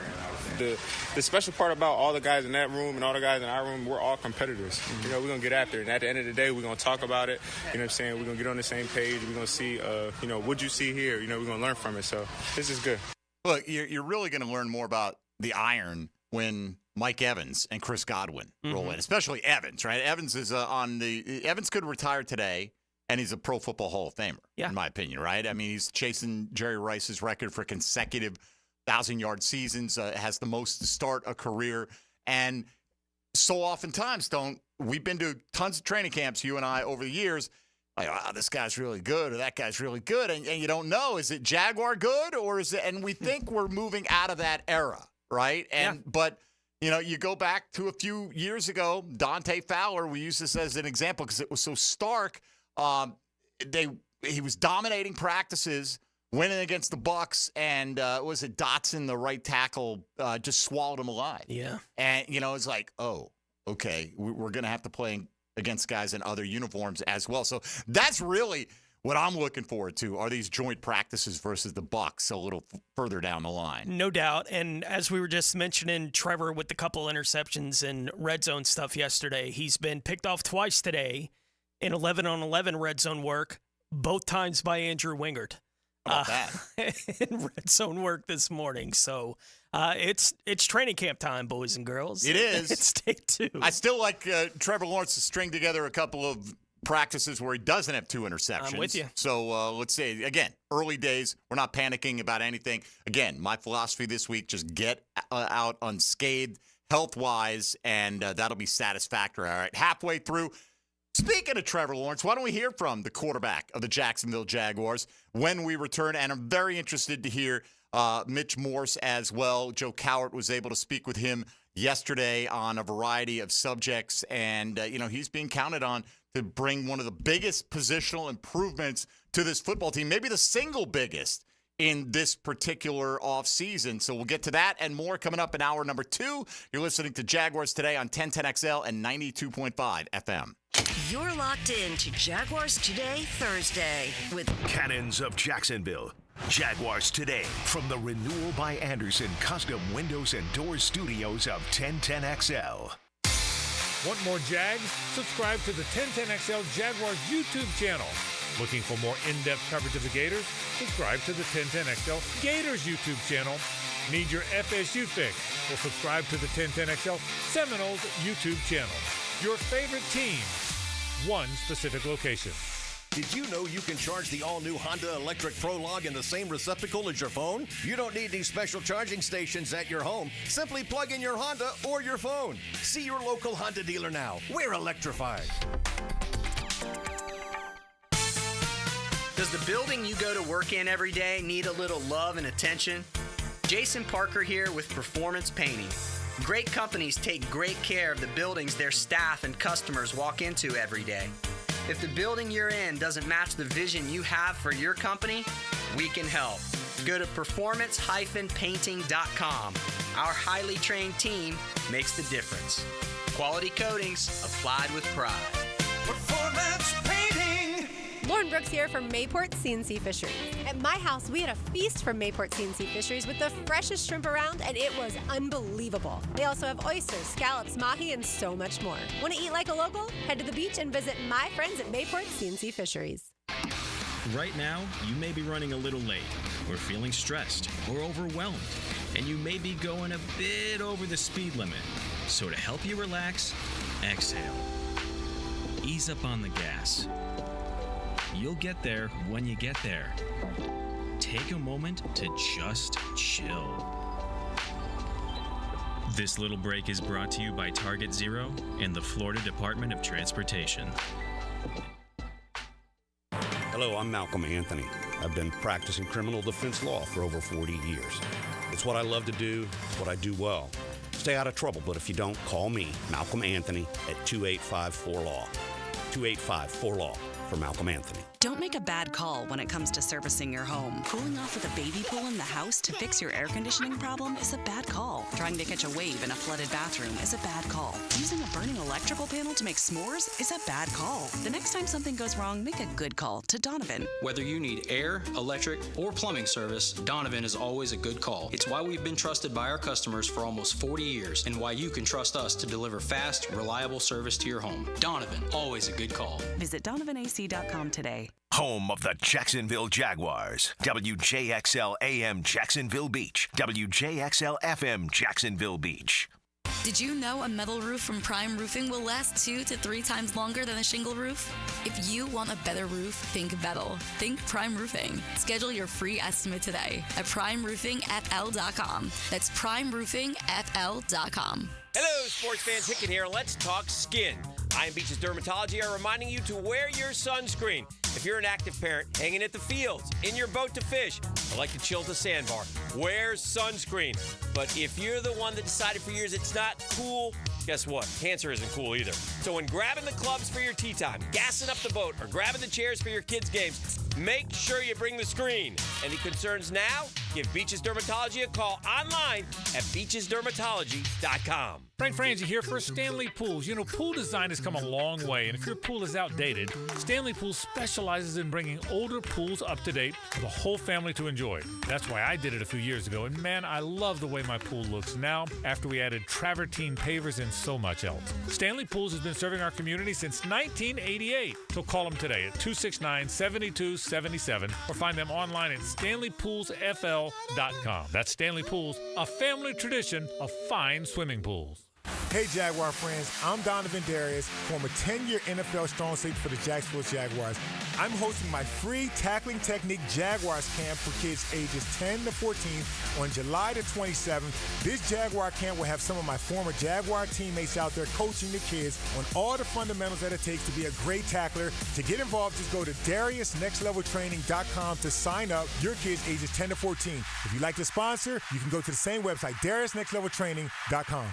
the special part about all the guys in that room and all the guys in our room, we're all competitors. You know, we're going to get after it. And at the end of the day, we're going to talk about it. You know what I'm saying? We're going to get on the same page. We're going to see, you know, what'd you see here? You know, we're going to learn from it. So this is good. Look, you're really going to learn more about the iron when Mike Evans and Chris Godwin roll in, especially Evans, right? Evans is Evans could retire today, and he's a Pro Football Hall of Famer, in my opinion, right? I mean, he's chasing Jerry Rice's record for consecutive 1,000-yard seasons, has the most to start a career, and so oftentimes we've been to tons of training camps, you and I, over the years. Like, wow, this guy's really good or that guy's really good. And you don't know, is it Jaguar good or is it, and we think we're moving out of that era, right? But, you know, you go back to a few years ago, Dante Fowler, we use this as an example because it was so stark. He was dominating practices, winning against the Bucs, and was it Dotson, the right tackle, just swallowed him alive. Yeah. And, you know, it's like, oh, okay, we're going to have to play against guys in other uniforms as well. So that's really what I'm looking forward to, are these joint practices versus the Bucs a little further down the line. No doubt. And as we were just mentioning, Trevor with the couple interceptions and red zone stuff yesterday, he's been picked off twice today in 11-on-11 red zone work, both times by Andrew Wingard. How about that? In red zone work this morning. So it's training camp time, boys and girls. It is. It's day 2. I still like Trevor Lawrence to string together a couple of practices where he doesn't have 2 interceptions. I'm with you. So let's say, again, early days, we're not panicking about anything. Again, my philosophy this week, just get out unscathed health-wise, and that'll be satisfactory. All right, halfway through. Speaking of Trevor Lawrence, why don't we hear from the quarterback of the Jacksonville Jaguars when we return? And I'm very interested to hear Mitch Morse as well. Joe Cowart was able to speak with him yesterday on a variety of subjects, and you know, he's being counted on to bring one of the biggest positional improvements to this football team, maybe the single biggest in this particular offseason. So we'll get to that and more coming up in hour number 2. You're listening to Jaguars Today on 1010XL and 92.5 FM. You're locked in to Jaguars Today Thursday with Cannons of Jacksonville. Jaguars Today from the Renewal by Anderson Custom Windows and Doors Studios of 1010XL. Want more Jags? Subscribe to the 1010XL Jaguars YouTube channel. Looking for more in-depth coverage of the Gators? Subscribe to the 1010XL Gators YouTube channel. Need your FSU fix? Well, subscribe to the 1010XL Seminoles YouTube channel. Your favorite team, one specific location. Did you know you can charge the all-new Honda Electric Prologue in the same receptacle as your phone? You don't need these special charging stations at your home. Simply plug in your Honda or your phone. See your local Honda dealer now. We're electrified. Does the building you go to work in every day need a little love and attention? Jason Parker here with Performance Painting. Great companies take great care of the buildings their staff and customers walk into every day. If the building you're in doesn't match the vision you have for your company, we can help. Go to performance-painting.com. Our highly trained team makes the difference. Quality coatings applied with pride. Performance Painting! Lauren Brooks here from Mayport CNC Fisheries. At my house, we had a feast from Mayport CNC Fisheries with the freshest shrimp around, and it was unbelievable. They also have oysters, scallops, mahi, and so much more. Want to eat like a local? Head to the beach and visit my friends at Mayport CNC Fisheries. Right now, you may be running a little late, or feeling stressed, or overwhelmed, and you may be going a bit over the speed limit. So to help you relax, exhale. Ease up on the gas. You'll get there when you get there. Take a moment to just chill. This little break is brought to you by Target Zero and the Florida Department of Transportation. Hello, I'm Malcolm Anthony. I've been practicing criminal defense law for over 40 years. It's what I love to do. It's what I do well. Stay out of trouble, but if you don't, call me, Malcolm Anthony, at 285-4LAW. 285-4LAW for Malcolm Anthony. Don't make a bad call when it comes to servicing your home. Cooling off with a baby pool in the house to fix your air conditioning problem is a bad call. Trying to catch a wave in a flooded bathroom is a bad call. Using a burning electrical panel to make s'mores is a bad call. The next time something goes wrong, make a good call to Donovan. Whether you need air, electric, or plumbing service, Donovan is always a good call. It's why we've been trusted by our customers for almost 40 years and why you can trust us to deliver fast, reliable service to your home. Donovan, always a good call. Visit DonovanAC.com today. Home of the Jacksonville Jaguars. WJXL AM Jacksonville Beach. WJXL FM Jacksonville Beach. Did you know a metal roof from Prime Roofing will last 2 to 3 times longer than a shingle roof? If you want a better roof, think metal. Think Prime Roofing. Schedule your free estimate today at primeroofingfl.com. That's primeroofingfl.com. Hello, sports fans. Hicken here. Let's talk skin. I am Beach's Dermatology are reminding you to wear your sunscreen. If you're an active parent hanging at the fields, in your boat to fish, or like to chill at the sandbar, wear sunscreen. But if you're the one that decided for years it's not cool, guess what? Cancer isn't cool either. So when grabbing the clubs for your tea time, gassing up the boat, or grabbing the chairs for your kids' games, make sure you bring the screen. Any concerns now? Give Beach's Dermatology a call online at beachesdermatology.com. Frank Frangie here for Stanley Pools. You know, pool design has come a long way, and if your pool is outdated, Stanley Pools specializes in bringing older pools up to date for the whole family to enjoy. That's why I did it a few years ago, and man, I love the way my pool looks now after we added travertine pavers and so much else. Stanley Pools has been serving our community since 1988, so call them today at 269-7277 or find them online at stanleypoolsfl.com. That's Stanley Pools, a family tradition of fine swimming pools. Hey, Jaguar friends, I'm Donovan Darius, former 10-year NFL strong safety for the Jacksonville Jaguars. I'm hosting my free Tackling Technique Jaguars camp for kids ages 10 to 14 on July the 27th. This Jaguar camp will have some of my former Jaguar teammates out there coaching the kids on all the fundamentals that it takes to be a great tackler. To get involved, just go to DariusNextLevelTraining.com to sign up your kids ages 10 to 14. If you'd like to sponsor, you can go to the same website, DariusNextLevelTraining.com.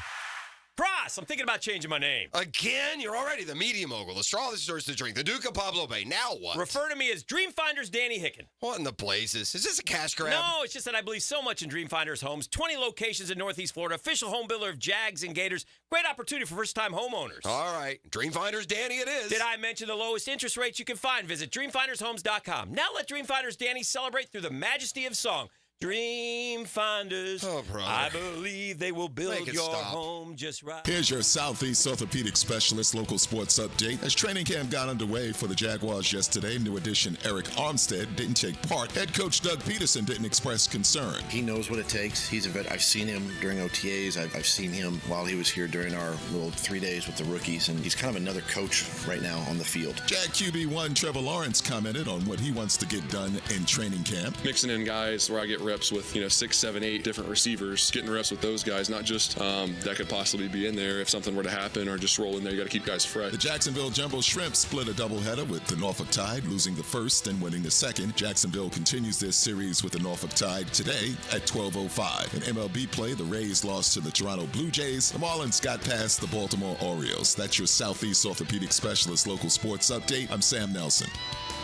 Pross, I'm thinking about changing my name. Again? You're already the media mogul, the straw that stirs the drink, the Duke of Pablo Bay. Now what? Refer to me as Dreamfinders Danny Hicken. What in the blazes? Is this a cash grab? No, it's just that I believe so much in Dreamfinders Homes. 20 locations in Northeast Florida, official home builder of Jags and Gators. Great opportunity for first-time homeowners. All right, Dreamfinders Danny it is. Did I mention the lowest interest rates you can find? Visit DreamfindersHomes.com. Now let Dreamfinders Danny celebrate through the majesty of song. Dreamfinders, I believe they will build your home just right. Here's your Southeast Orthopedic Specialist local sports update. As training camp got underway for the Jaguars yesterday, new addition Eric Armstead didn't take part. Head coach Doug Peterson didn't express concern. He knows what it takes. He's a vet. I've seen him during OTAs. I've seen him while he was here during our little 3 days with the rookies, and he's kind of another coach right now on the field. Jag QB1 Trevor Lawrence commented on what he wants to get done in training camp. Mixing in guys where I get reps with 6, 7, 8 different receivers, getting reps with those guys, not just that could possibly be in there if something were to happen, or just roll in there. You got to keep guys fresh. The Jacksonville Jumbo Shrimp split a doubleheader with the Norfolk Tide losing the first and winning the second. Jacksonville continues their series with the Norfolk Tide today at 12:05. In MLB play, the Rays lost to the Toronto Blue Jays. The Marlins got past the Baltimore Orioles. That's your Southeast Orthopedic Specialist local sports update. I'm Sam Nelson.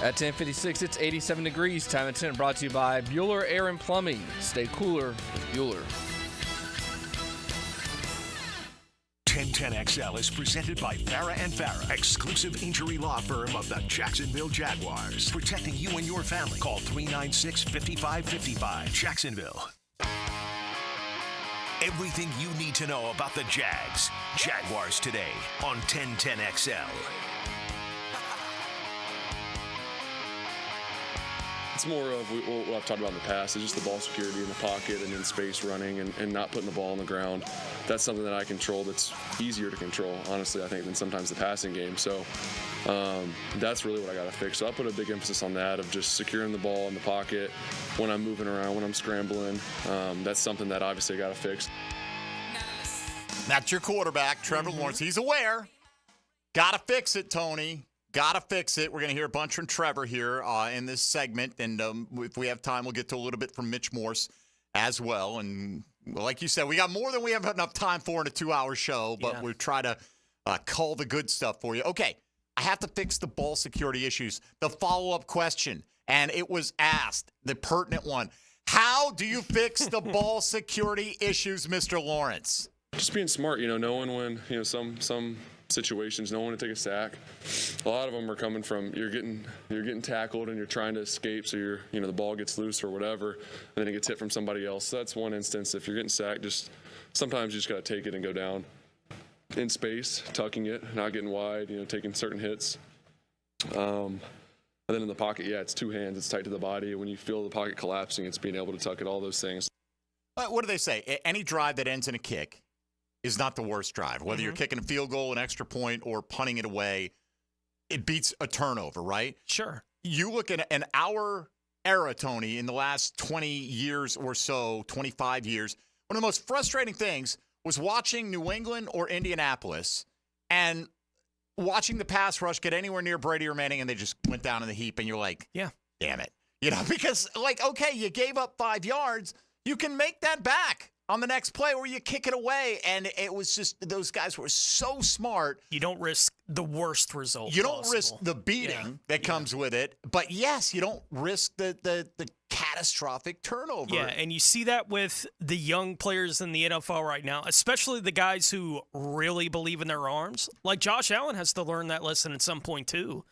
At 10:56, it's 87 degrees. Time and Tent brought to you by Bueller Air and Plumbing. Stay cooler with Bueller. 1010XL is presented by Farah & Farah, exclusive injury law firm of the Jacksonville Jaguars. Protecting you and your family. Call 396-5555. Jacksonville. Everything you need to know about the Jags. Jaguars Today on 1010XL. It's more of what I've talked about in the past, is just the ball security in the pocket and in space running and not putting the ball on the ground. That's something that I control that's easier to control, honestly, I think, than sometimes the passing game. So that's really what I got to fix. So I put a big emphasis on that, of just securing the ball in the pocket when I'm moving around, when I'm scrambling. That's something that obviously I got to fix. That's your quarterback, Trevor Lawrence. He's aware. Got to fix it, Tony. got to fix it. We're going to hear a bunch from Trevor here in this segment. And if we have time, we'll get to a little bit from Mitch Morse as well. And like you said, we got more than we have enough time for in a 2-hour show, but we'll try to call the good stuff for you. Okay, I have to fix the ball security issues. The follow-up question, and it was asked, the pertinent one. How do you fix the ball security issues, Mr. Lawrence? Just being smart, knowing when, some situations, knowing when to take a sack. A lot of them are coming from you're getting tackled and you're trying to escape, so the ball gets loose or whatever, and then it gets hit from somebody else. So that's one instance. If you're getting sacked, sometimes you just got to take it and go down in space, tucking it, not getting wide, taking certain hits. And then in the pocket, it's two hands, it's tight to the body. When you feel the pocket collapsing, it's being able to tuck it, all those things. What do they say? Any drive that ends in a kick is not the worst drive. Whether you're kicking a field goal, an extra point, or punting it away, it beats a turnover, right? Sure. You look at our era, Tony, in the last 20 years or so, 25 years, one of the most frustrating things was watching New England or Indianapolis and watching the pass rush get anywhere near Brady or Manning, and they just went down in the heap, and you're like, damn it. Because, okay, you gave up 5 yards. You can make that back on the next play where you kick it away. And it was just, those guys were so smart. You don't risk the worst result. You don't risk the beating that comes with it. But, yes, you don't risk the catastrophic turnover. Yeah, and you see that with the young players in the NFL right now, especially the guys who really believe in their arms. Like Josh Allen has to learn that lesson at some point too,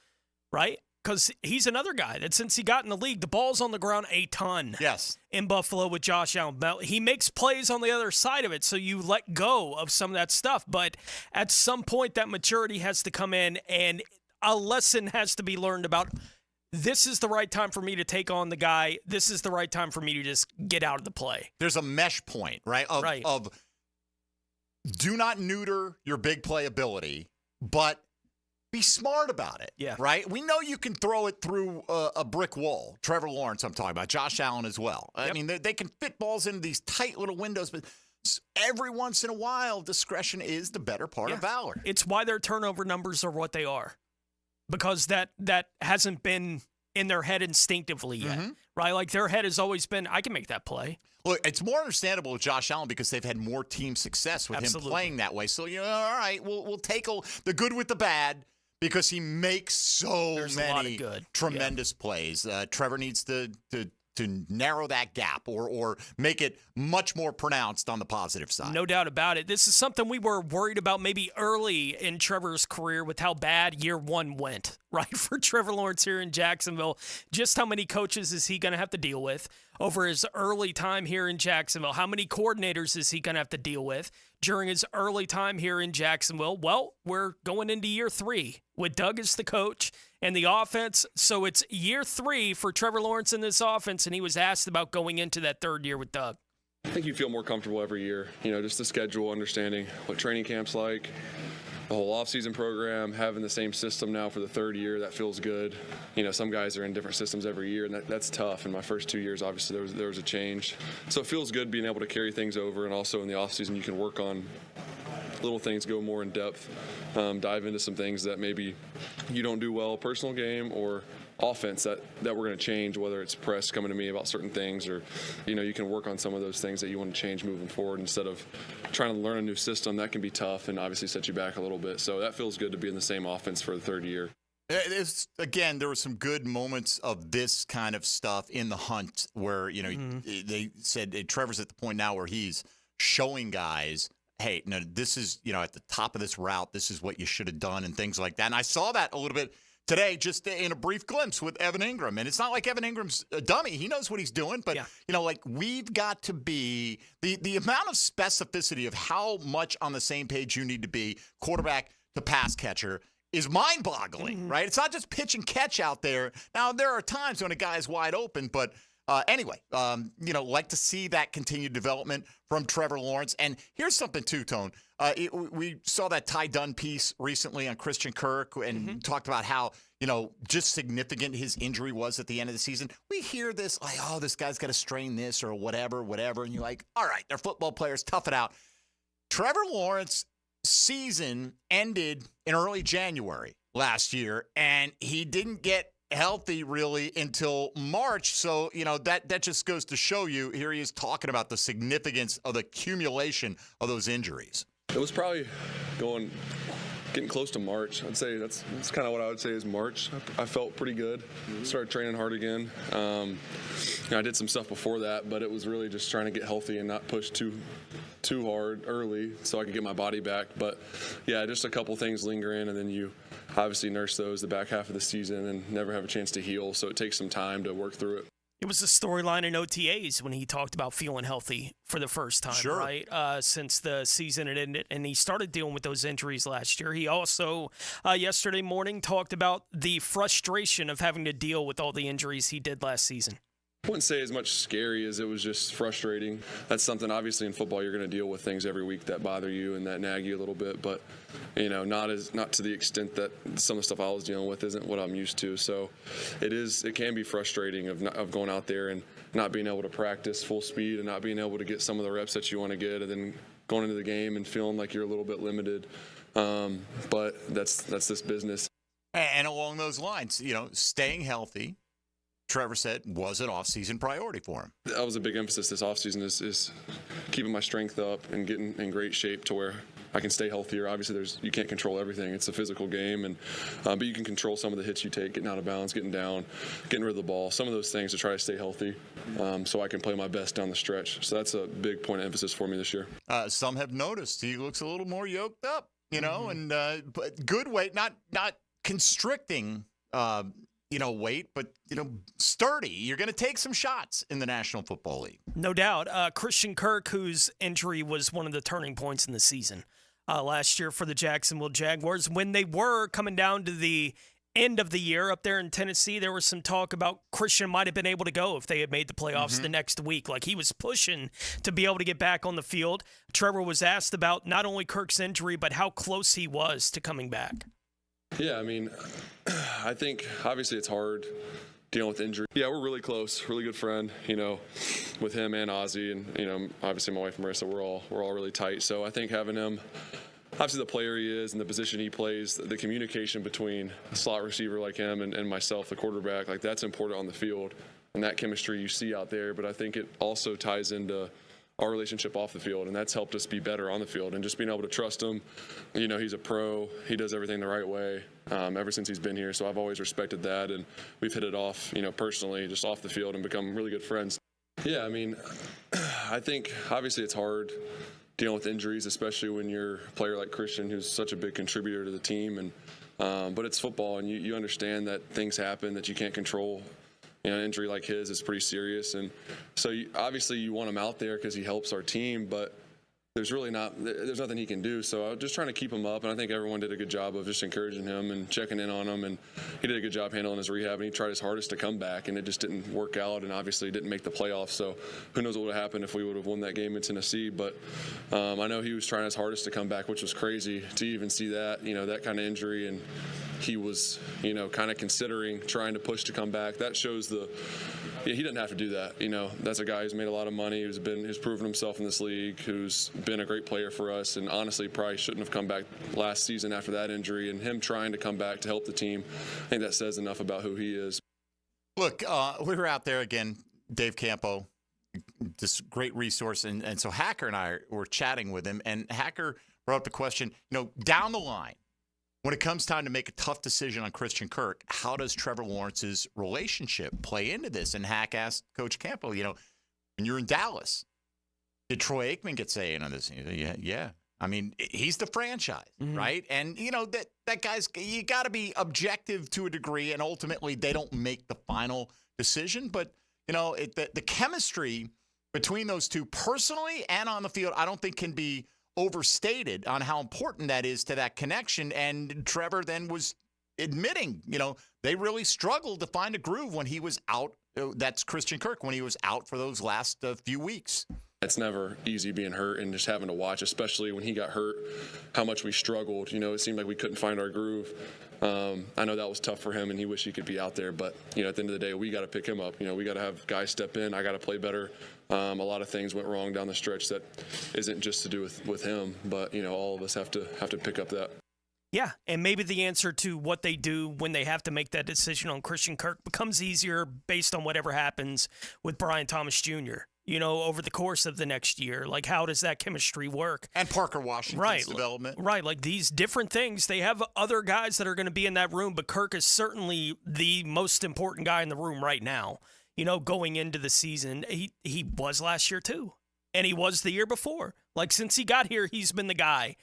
right? Because he's another guy that since he got in the league, the ball's on the ground a ton. Yes. In Buffalo with Josh Allen. He makes plays on the other side of it, so you let go of some of that stuff. But at some point, that maturity has to come in, and a lesson has to be learned about this is the right time for me to take on the guy. This is the right time for me to just get out of the play. There's a mesh point, right? Of do not neuter your big play ability, but be smart about it, right? We know you can throw it through a brick wall. Trevor Lawrence, I'm talking about. Josh Allen as well. I mean, they can fit balls into these tight little windows, but every once in a while, discretion is the better part of valor. It's why their turnover numbers are what they are, because that hasn't been in their head instinctively yet, right? Like their head has always been, I can make that play. Look, it's more understandable with Josh Allen because they've had more team success with him playing that way. So, all right, we'll take the good with the bad, because he makes so many tremendous plays. Trevor needs to narrow that gap or make it much more pronounced on the positive side. No doubt about it. This is something we were worried about maybe early in Trevor's career with how bad year one went, right? For Trevor Lawrence here in Jacksonville. Just how many coaches is he going to have to deal with over his early time here in Jacksonville? How many coordinators is he going to have to deal with during his early time here in Jacksonville? Well, we're going into year 3 with Doug as the coach and the offense. So it's year 3 for Trevor Lawrence in this offense, and he was asked about going into that 3rd year with Doug. I think you feel more comfortable every year, just the schedule, understanding what training camp's like, the whole offseason program, having the same system now for the 3rd year, that feels good. Some guys are in different systems every year, and that's tough. In my first 2 years, obviously, there was a change. So it feels good being able to carry things over, and also in the offseason, you can work on little things, go more in depth, dive into some things that maybe you don't do well, personal game or offense that we're going to change, whether it's press coming to me about certain things or, you can work on some of those things that you want to change moving forward instead of trying to learn a new system. That can be tough and obviously set you back a little bit. So that feels good to be in the same offense for the 3rd year. Again, there were some good moments of this kind of stuff in the hunt where, they said Trevor's at the point now where he's showing guys, hey, no, this is, at the top of this route, this is what you should have done and things like that. And I saw that a little bit today, just in a brief glimpse with Evan Ingram. And it's not like Evan Ingram's a dummy. He knows what he's doing. But, we've got to be the amount of specificity of how much on the same page you need to be, quarterback to pass catcher, is mind-boggling, right? It's not just pitch and catch out there. Now, there are times when a guy is wide open, but anyway, like to see that continued development from Trevor Lawrence. And here's something too, Tone. We saw that Ty Dunn piece recently on Christian Kirk and talked about how, just significant his injury was at the end of the season. We hear this like, oh, this guy's got to strain this or whatever. And you're like, all right, they're football players, tough it out. Trevor Lawrence season ended in early January. last year, and he didn't get healthy really until March. So, that just goes to show you, here he is talking about the significance of the accumulation of those injuries. It was probably getting close to March. I'd say that's kind of what I would say is March. I felt pretty good. Started training hard again. I did some stuff before that, but it was really just trying to get healthy and not push too hard early so I could get my body back. But yeah, just a couple things linger in, and then you obviously nurse those the back half of the season and never have a chance to heal. So it takes some time to work through it. It was a storyline in OTAs when he talked about feeling healthy for the first time, right? Since the season had ended, and he started dealing with those injuries last year. He also, yesterday morning, talked about the frustration of having to deal with all the injuries he did last season. I wouldn't say as much scary as it was just frustrating. That's something, obviously, in football, you're going to deal with things every week that bother you and that nag you a little bit, but not to the extent that some of the stuff I was dealing with isn't what I'm used to. So it can be frustrating of going out there and not being able to practice full speed and not being able to get some of the reps that you want to get, and then going into the game and feeling like you're a little bit limited. But that's this business. And along those lines, staying healthy, Trevor said, was an off-season priority for him. That was a big emphasis this offseason is keeping my strength up and getting in great shape to where I can stay healthier. Obviously, you can't control everything. It's a physical game, but you can control some of the hits you take, getting out of bounds, getting down, getting rid of the ball, some of those things to try to stay healthy so I can play my best down the stretch. So that's a big point of emphasis for me this year. Some have noticed he looks a little more yoked up, and but good weight, not constricting weight, but, sturdy. You're going to take some shots in the National Football League. No doubt. Christian Kirk, whose injury was one of the turning points in the season last year for the Jacksonville Jaguars. When they were coming down to the end of the year up there in Tennessee, there was some talk about Christian might have been able to go if they had made the playoffs the next week. Like, he was pushing to be able to get back on the field. Trevor was asked about not only Kirk's injury, but how close he was to coming back. Yeah, I think obviously it's hard dealing with injury. Yeah, we're really close, really good friend, with him and Ozzy, and obviously my wife Marissa, we're all really tight. So I think having him, obviously the player he is and the position he plays, the communication between a slot receiver like him and myself, the quarterback, like that's important on the field, and that chemistry you see out there. But I think it also ties into our relationship off the field, and that's helped us be better on the field and just being able to trust him. He's a pro. He does everything the right way ever since he's been here, so I've always respected that, and we've hit it off, personally, just off the field and become really good friends. Yeah, I think obviously it's hard dealing with injuries, especially when you're a player like Christian, who's such a big contributor to the team, and but it's football, and you understand that things happen that you can't control. An injury like his is pretty serious, and so obviously you want him out there because he helps our team, but there's nothing he can do. So I'm just trying to keep him up, and I think everyone did a good job of just encouraging him and checking in on him, and he did a good job handling his rehab, and he tried his hardest to come back, and it just didn't work out, and obviously didn't make the playoffs. So who knows what would have happened if we would have won that game in Tennessee, but I know he was trying his hardest to come back, which was crazy to even see that, that kind of injury, and he was, kind of considering trying to push to come back. That shows he didn't have to do that. That's a guy who's made a lot of money, who's proven himself in this league, who's been a great player for us, and honestly probably shouldn't have come back last season after that injury, and him trying to come back to help the team, I think that says enough about who he is. Look, we were out there again, Dave Campo, this great resource, and so Hacker and I were chatting with him, and Hacker brought up the question, down the line, when it comes time to make a tough decision on Christian Kirk, how does Trevor Lawrence's relationship play into this? And Hack asked Coach Campo, when you're in Dallas, did Troy Aikman get say in on this? Yeah. He's the franchise, right? And, that guy's, you got to be objective to a degree, and ultimately they don't make the final decision. But, the chemistry between those two personally and on the field, I don't think can be overstated on how important that is to that connection. And Trevor then was admitting, they really struggled to find a groove when he was out. That's Christian Kirk, when he was out for those last few weeks. It's never easy being hurt and just having to watch, especially when he got hurt, how much we struggled. It seemed like we couldn't find our groove. I know that was tough for him, and he wished he could be out there. But, at the end of the day, we got to pick him up. We got to have guys step in. I got to play better. A lot of things went wrong down the stretch that isn't just to do with him, but, all of us have to pick up that. Yeah, and maybe the answer to what they do when they have to make that decision on Christian Kirk becomes easier based on whatever happens with Brian Thomas Jr., over the course of the next year. Like, how does that chemistry work? And Parker Washington's development. Right, like these different things. They have other guys that are going to be in that room, but Kirk is certainly the most important guy in the room right now. Going into the season, he was last year too, and he was the year before. Like, since he got here, he's been the guy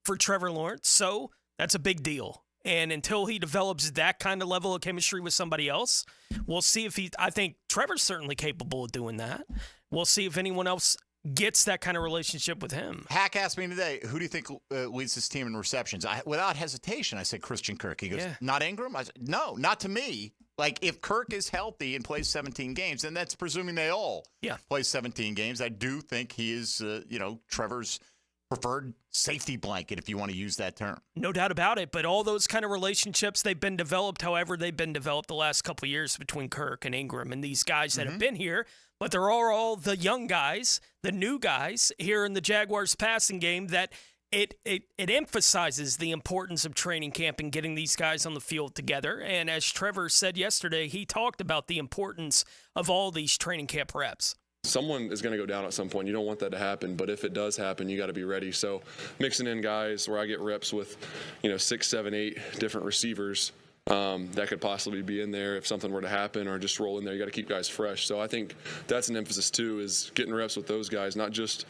for Trevor Lawrence, so that's a big deal. And until he develops that kind of level of chemistry with somebody else, we'll see if I think Trevor's certainly capable of doing that. We'll see if anyone else gets that kind of relationship with him. Hack asked me today, who do you think leads this team in receptions? Without hesitation, I said Christian Kirk. He goes, not Ingram? I said, no, not to me. Like, if Kirk is healthy and plays 17 games, and that's presuming they all play 17 games, I do think he is, Trevor's preferred safety blanket, if you want to use that term. No doubt about it, but all those kind of relationships, they've been developed however they've been developed the last couple of years between Kirk and Ingram and these guys that have been here, but they're all the young guys, the new guys here in the Jaguars passing game that it emphasizes the importance of training camp and getting these guys on the field together. And as Trevor said yesterday, he talked about the importance of all these training camp reps. Someone is going to go down at some point. You don't want that to happen, but if it does happen, you got to be ready. So mixing in guys where I get reps with, 6, 7, 8 different receivers that could possibly be in there if something were to happen, or just roll in there. You got to keep guys fresh. So I think that's an emphasis too, is getting reps with those guys, not just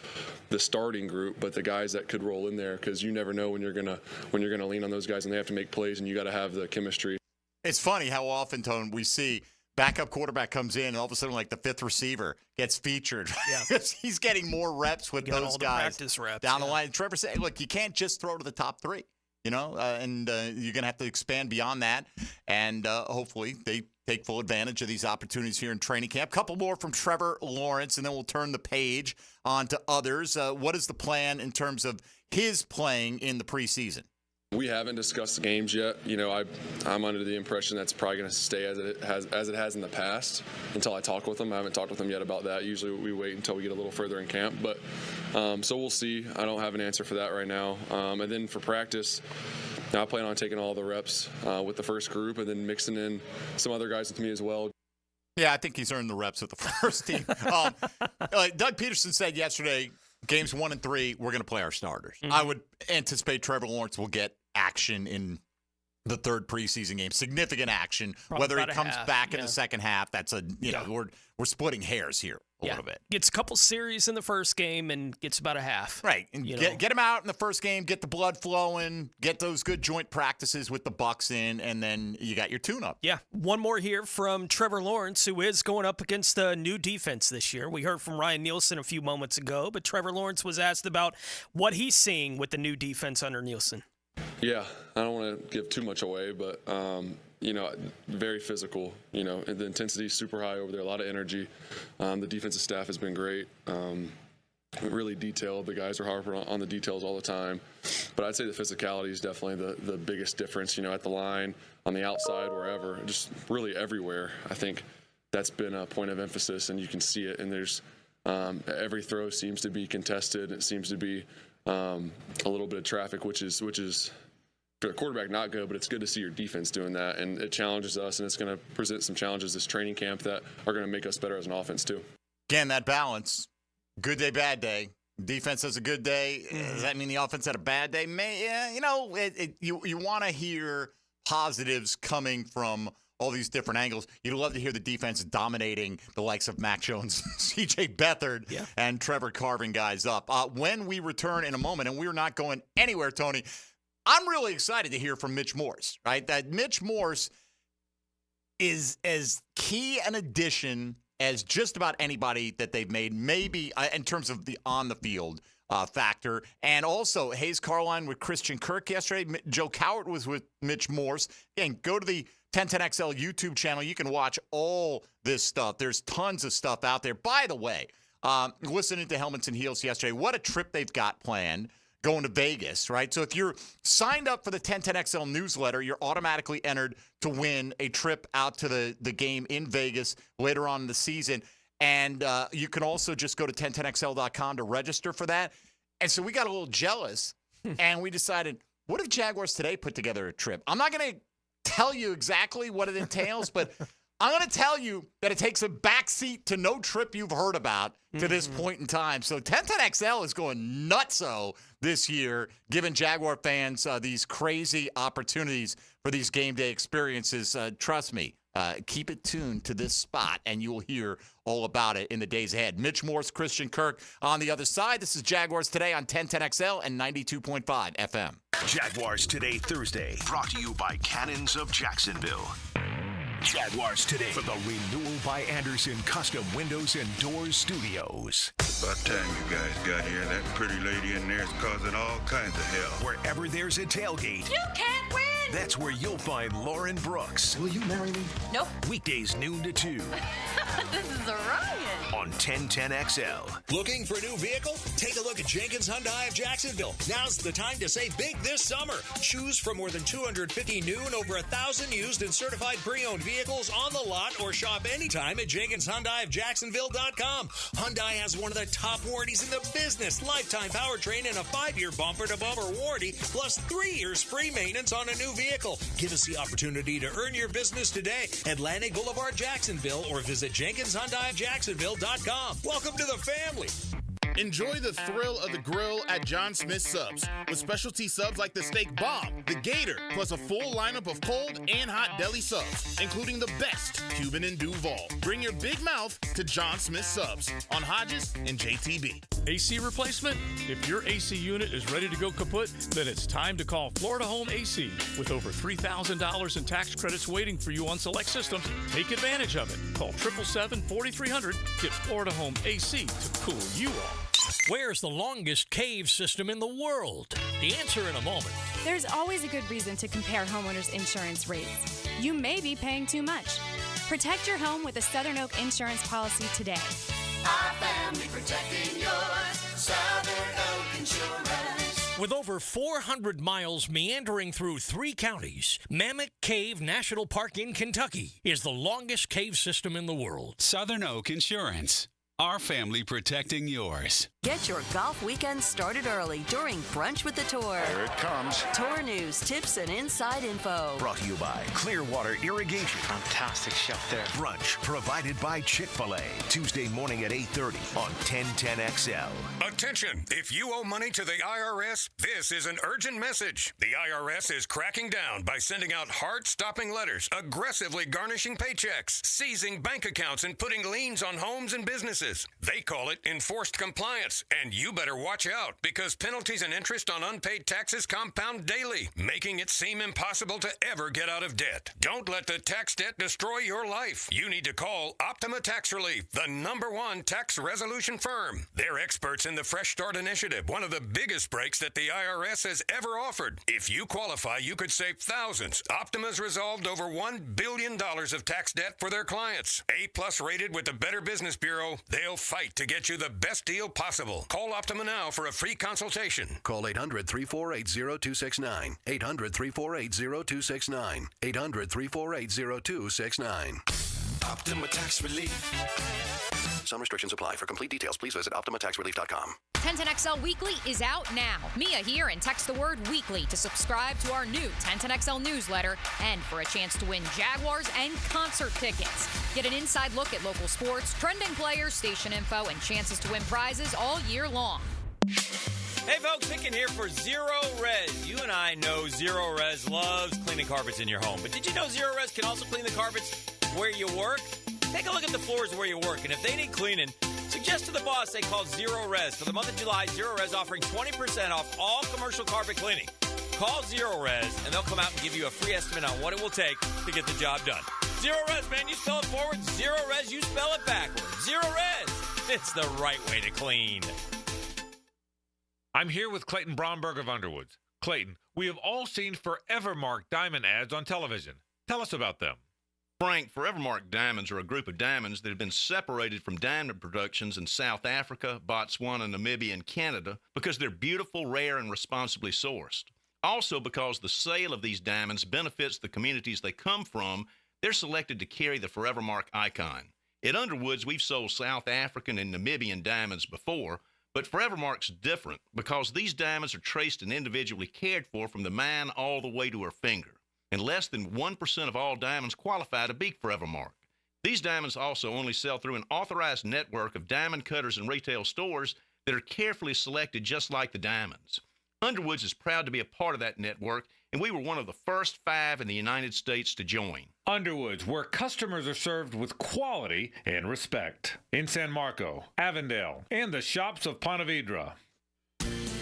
the starting group, but the guys that could roll in there, because you never know when you're gonna lean on those guys and they have to make plays, and you got to have the chemistry. It's funny how often, Tone, we see backup quarterback comes in, and all of a sudden, like the fifth receiver gets featured. Yeah, he's getting more reps with those guys practice reps, down the line. Trevor said, "Look, you can't just throw to the top three, and you're going to have to expand beyond that. And hopefully, they take full advantage of these opportunities here in training camp." Couple more from Trevor Lawrence, and then we'll turn the page on to others. What is the plan in terms of his playing in the preseason? We haven't discussed the games yet. I'm under the impression that's probably going to stay as it has in the past until I talk with them. I haven't talked with them yet about that. Usually we wait until we get a little further in camp. But so we'll see. I don't have an answer for that right now. And then for practice, I plan on taking all the reps with the first group and then mixing in some other guys with me as well. Yeah, I think he's earned the reps with the first team. Doug Peterson said yesterday, games 1 and 3, we're going to play our starters. I would anticipate Trevor Lawrence will get action in the third preseason game, significant action. Probably whether he about a comes half, back in the second half, that's we're splitting hairs here a little bit. Gets a couple series in the first game and gets about a half. Right. And get him out in the first game, get the blood flowing, get those good joint practices with the Bucs in, and then you got your tune-up. Yeah. One more here from Trevor Lawrence, who is going up against a new defense this year. We heard from Ryan Nielsen a few moments ago, but Trevor Lawrence was asked about what he's seeing with the new defense under Nielsen. Yeah, I don't want to give too much away, but very physical. The intensity is super high over there, a lot of energy. The defensive staff has been great, really detailed. The guys are harping on the details all the time. But I'd say the physicality is definitely the biggest difference. At the line, on the outside, wherever, just really everywhere. I think that's been a point of emphasis, and you can see it. And there's every throw seems to be contested. It seems to be a little bit of traffic, which is for the quarterback not good, but it's good to see your defense doing that, and it challenges us, and it's going to present some challenges this training camp that are going to make us better as an offense too. Again, that balance, good day, bad day. Defense has a good day. Does that mean the offense had a bad day? You want to hear positives coming from all these different angles. You'd love to hear the defense dominating the likes of Mac Jones, C.J. Beathard, and Trevor carving guys up. When we return in a moment, and we're not going anywhere, Tony, I'm really excited to hear from Mitch Morse, right? That Mitch Morse is as key an addition as just about anybody that they've made, maybe in terms of the on-the-field factor. And also, Hayes Carline with Christian Kirk yesterday. Joe Cowart was with Mitch Morse. Again, go to the 1010XL YouTube channel. You can watch all this stuff. There's tons of stuff out there. By the way, listening to Helmets and Heels yesterday, what a trip they've got planned going to Vegas, right? So if you're signed up for the 1010XL newsletter, you're automatically entered to win a trip out to the game in Vegas later on in the season. And you can also just go to 1010XL.com to register for that. And so we got a little jealous, and we decided, what if Jaguars Today put together a trip? I'm not going to tell you exactly what it entails, but I'm going to tell you that it takes a backseat to no trip you've heard about to this point in time. So 1010XL is going nutso this year, giving Jaguar fans these crazy opportunities for these game day experiences. Trust me, keep it tuned to this spot, and you will hear all about it in the days ahead. Mitch Morse, Christian Kirk on the other side. This is Jaguars Today on 1010XL and 92.5 FM. Jaguars Today Thursday, brought to you by Cannons of Jacksonville. Jaguars Today for the Renewal by Anderson Custom Windows and Doors Studios. About time you guys got here. That pretty lady in there is causing all kinds of hell. Wherever there's a tailgate, You can't win! that's where you'll find Lauren Brooks. Will you marry me? Nope. Weekdays noon to 2 This is a riot. on 1010XL. Looking for a new vehicle? Take a look at Jenkins Hyundai of Jacksonville. Now's the time to save big this summer. Choose from more than 250 new and over 1,000 used and certified pre-owned vehicles on the lot, or shop anytime at Jenkins Hyundai of Jacksonville.com. Hyundai has one of the top warranties in the business. Lifetime powertrain and a 5-year bumper-to-bumper warranty, plus 3 years free maintenance on a new vehicle. Give us the opportunity to earn your business today. Atlantic Boulevard, Jacksonville, or visit JenkinsHyundaiofJacksonville.com. Welcome to the family. Enjoy the thrill of the grill at John Smith Subs, with specialty subs like the Steak Bomb, the Gator, plus a full lineup of cold and hot deli subs, including the best Cuban and Duval. Bring your big mouth to John Smith Subs on Hodges and JTB. AC replacement? If your AC unit is ready to go kaput, then it's time to call Florida Home AC. With over $3,000 in tax credits waiting for you on select systems, take advantage of it. Call 777-4300. Get Florida Home AC to cool you off. Where's the longest cave system in the world? The answer in a moment. There's always a good reason to compare homeowners' insurance rates. You may be paying too much. Protect your home with a Southern Oak insurance policy today. Our family protecting yours. Southern Oak Insurance. With over 400 miles meandering through 3 counties, Mammoth Cave National Park in Kentucky is the longest cave system in the world. Southern Oak Insurance. Our family protecting yours. Get your golf weekend started early during Brunch with the Tour. Here it comes. Tour news, tips, and inside info. Brought to you by Clearwater Irrigation. Fantastic chef there. Brunch provided by Chick-fil-A. Tuesday morning at 8:30 on 1010XL. Attention! If you owe money to the IRS, this is an urgent message. The IRS is cracking down by sending out heart-stopping letters, aggressively garnishing paychecks, seizing bank accounts, and putting liens on homes and businesses. They call it enforced compliance, and you better watch out because penalties and interest on unpaid taxes compound daily, making it seem impossible to ever get out of debt. Don't let the tax debt destroy your life. You need to call Optima Tax Relief, the #1 tax resolution firm. They're experts in the Fresh Start Initiative, one of the biggest breaks that the IRS has ever offered. If you qualify, you could save thousands. Optima's resolved over $1 billion of tax debt for their clients. A+ rated with the Better Business Bureau. They'll fight to get you the best deal possible. Call Optima now for a free consultation. Call 800-348-0269. 800-348-0269. 800-348-0269. Optima Tax Relief. Some restrictions apply. For complete details, please visit OptimaTaxRelief.com. 1010XL Weekly is out now. Mia here, and text the word weekly to subscribe to our new 1010XL newsletter and for a chance to win Jaguars and concert tickets. Get an inside look at local sports, trending players, station info, and chances to win prizes all year long. Hey folks, Hicken here for Zero Res. You and I know Zero Res loves cleaning carpets in your home. But did you know Zero Res can also clean the carpets where you work? Take a look at the floors where you work, and if they need cleaning, suggest to the boss they call Zero Res. For the month of July, Zero Res offering 20% off all commercial carpet cleaning. Call Zero Res, and they'll come out and give you a free estimate on what it will take to get the job done. Zero Res, man, you spell it forward. Zero Res, you spell it backwards. Zero Res, it's the right way to clean. I'm here with Clayton Bromberg of Underwoods. Clayton, we have all seen Forevermark diamond ads on television. Tell us about them. Frank, Forevermark diamonds are a group of diamonds that have been separated from diamond productions in South Africa, Botswana, Namibia, and Canada because they're beautiful, rare, and responsibly sourced. Also, because the sale of these diamonds benefits the communities they come from, they're selected to carry the Forevermark icon. At Underwoods, we've sold South African and Namibian diamonds before, But Forevermark's different because these diamonds are traced and individually cared for from the mine all the way to her finger. And less than 1% of all diamonds qualify to be Forevermark. These diamonds also only sell through an authorized network of diamond cutters and retail stores that are carefully selected just like the diamonds. Underwoods is proud to be a part of that network, and we were one of the first 5 in the United States to join. Underwoods, where customers are served with quality and respect. In San Marco, Avondale, and the shops of Ponte Vedra.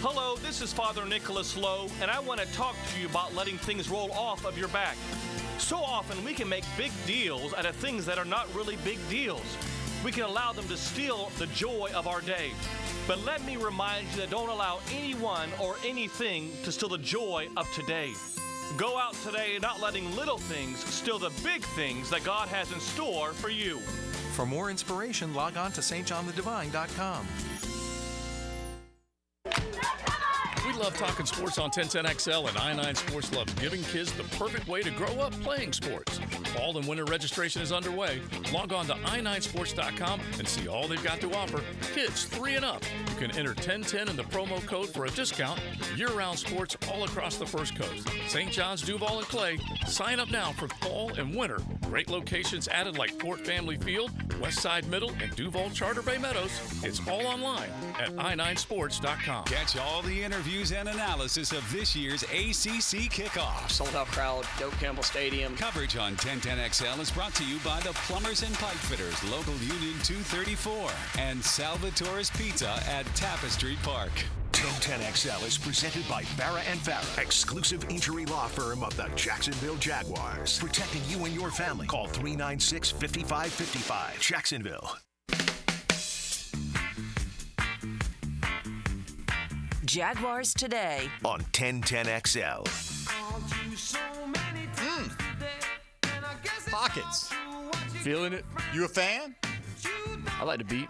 Hello, this is Father Nicholas Lowe, and I want to talk to you about letting things roll off of your back. So often we can make big deals out of things that are not really big deals. We can allow them to steal the joy of our day. But let me remind you that don't allow anyone or anything to steal the joy of today. Go out today not letting little things steal the big things that God has in store for you. For more inspiration, log on to stjohnthedivine.com. We love talking sports on 1010XL, and I9 Sports loves giving kids the perfect way to grow up playing sports. Fall and winter registration is underway. Log on to i9sports.com and see all they've got to offer. Kids 3 and up. You can enter 1010 in the promo code for a discount. Year-round sports all across the First Coast. St. John's, Duval, and Clay. Sign up now for fall and winter. Great locations added like Fort Family Field, Westside Middle, and Duval Charter Bay Meadows. It's all online at i9sports.com. Catch all the interviews and analysis of this year's ACC kickoff. Sold out crowd, Doak Campbell Stadium. Coverage on 1010XL is brought to you by the Plumbers and Pipe Fitters, Local Union 234, and Salvatore's Pizza at Tapestry Park. 1010XL is presented by Farah & Farah, exclusive injury law firm of the Jacksonville Jaguars. Protecting you and your family. Call 396-5555. Jacksonville. Jaguars Today on 1010XL. Pockets. Feeling it? You a fan? I like the beat.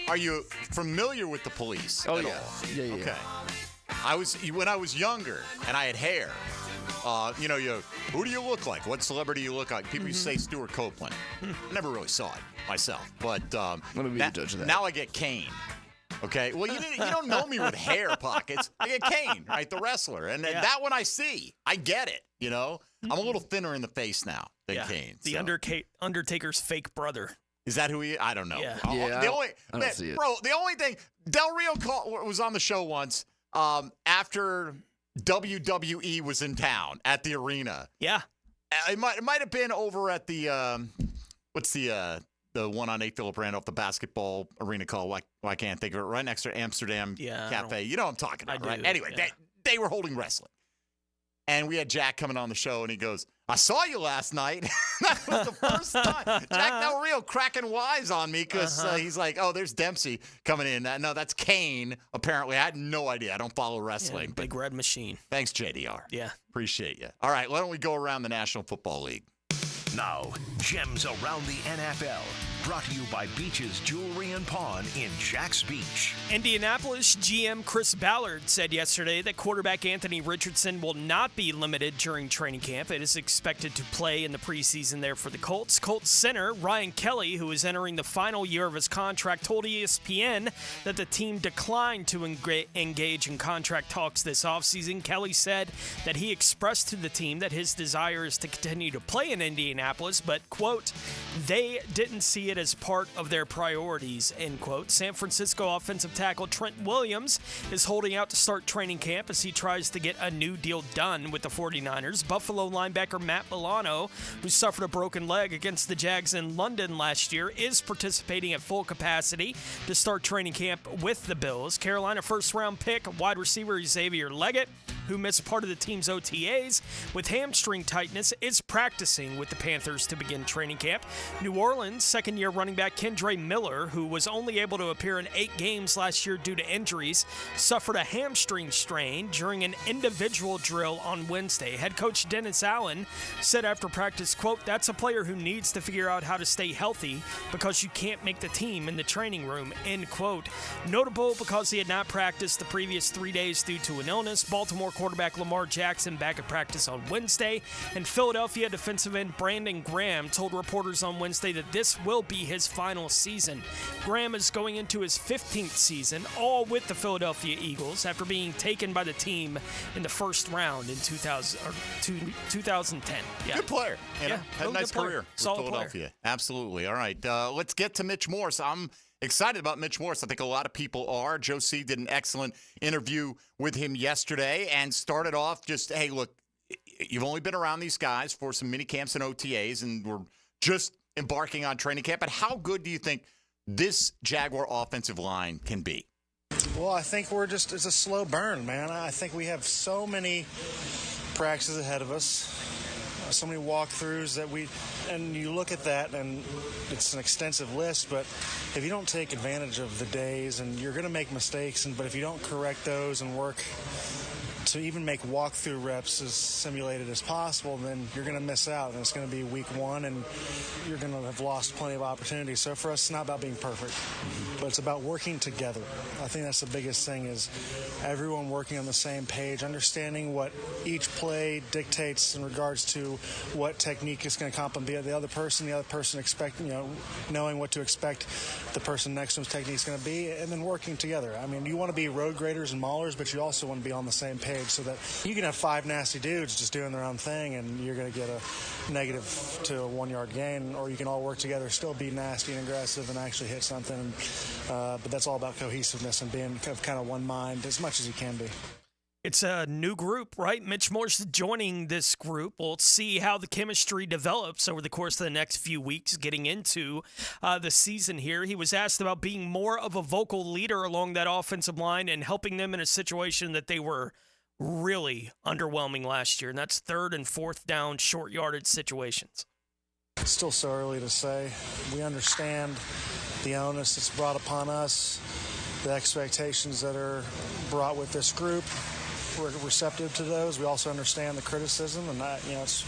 Are you familiar with the Police? Oh, at yeah. all? Yeah. Okay. When I was younger and I had hair, who do you look like? What celebrity do you look like? People used to say Stuart Copeland. I never really saw it myself, but Let me be the judge of that. now I get Kane. Okay, well, you don't know me with hair pockets. I get Kane, right, the wrestler, and that one I see. I get it, I'm a little thinner in the face now than Kane. The Undertaker's fake brother. Is that who he? I don't know. Yeah. The only, I don't see it. Bro, the only thing, Del Rio was on the show once after WWE was in town at the arena. Yeah. It might have been over at the what's the one on 8th Phillip Randolph, the basketball arena called, I can't think of it, right next to Amsterdam Cafe. You know what I'm talking about, right? Anyway, they were holding wrestling. And we had Jack coming on the show, and he goes, I saw you last night. That was the first time. Jack Del Rio cracking wise on me because he's like, oh, there's Dempsey coming in. No, that's Kane, apparently. I had no idea. I don't follow wrestling. Big red machine. Thanks, JDR. Yeah. Appreciate you. All right, why don't we go around the National Football League? Now, Gems Around the NFL. Brought to you by Beach's Jewelry and Pawn in Jax Beach. Indianapolis GM Chris Ballard said yesterday that quarterback Anthony Richardson will not be limited during training camp. It is expected to play in the preseason there for the Colts. Colts center Ryan Kelly, who is entering the final year of his contract, told ESPN that the team declined to engage in contract talks this offseason. Kelly said that he expressed to the team that his desire is to continue to play in Indianapolis, but, quote, they didn't see it as part of their priorities, end quote. San Francisco offensive tackle Trent Williams is holding out to start training camp as he tries to get a new deal done with the 49ers. Buffalo linebacker Matt Milano, who suffered a broken leg against the Jags in London last year, is participating at full capacity to start training camp with the Bills. Carolina first-round pick wide receiver Xavier Leggett, who missed part of the team's OTAs with hamstring tightness, is practicing with the Panthers to begin training camp. New Orleans second-year running back Kendre Miller, who was only able to appear in 8 games last year due to injuries, suffered a hamstring strain during an individual drill on Wednesday. Head coach Dennis Allen said after practice, quote, that's a player who needs to figure out how to stay healthy because you can't make the team in the training room, end quote. Notable because he had not practiced the previous 3 days due to an illness, Baltimore quarterback Lamar Jackson back at practice on Wednesday. And Philadelphia defensive end Brandon Graham told reporters on Wednesday that this will be his final season. Graham is going into his 15th season, all with the Philadelphia Eagles, after being taken by the team in the first round in 2010. Yeah. Good player. You know, had a nice career with Solid Philadelphia. player. Absolutely. All right. Let's get to Mitch Morse. I'm excited about Mitch Morse. I think a lot of people are. Joe C. did an excellent interview with him yesterday and started off just, hey, look, you've only been around these guys for some mini camps and OTAs, and we're just embarking on training camp. But how good do you think this Jaguar offensive line can be? Well, I think it's a slow burn, man. I think we have so many practices ahead of us, so many walkthroughs and you look at that and it's an extensive list, but if you don't take advantage of the days, and you're going to make mistakes, but if you don't correct those and work to even make walkthrough reps as simulated as possible, then you're going to miss out, and it's going to be week one, and you're going to have lost plenty of opportunities. So for us, it's not about being perfect, but it's about working together. I think that's the biggest thing, is everyone working on the same page, understanding what each play dictates in regards to what technique is going to complement the other person expecting, knowing what to expect the person next to him's technique is going to be, and then working together. I mean, you want to be road graders and maulers, but you also want to be on the same page, so that you can have 5 nasty dudes just doing their own thing and you're going to get a negative to a 1-yard gain, or you can all work together, still be nasty and aggressive and actually hit something. But that's all about cohesiveness and being kind of one mind as much as you can be. It's a new group, right? Mitch Morse joining this group. We'll see how the chemistry develops over the course of the next few weeks getting into the season here. He was asked about being more of a vocal leader along that offensive line and helping them in a situation that they were really underwhelming last year, and that's 3rd and 4th down short yardage situations. It's still so early to say. We understand the onus that's brought upon us, the expectations that are brought with this group. We're receptive to those. We also understand the criticism, and that, it's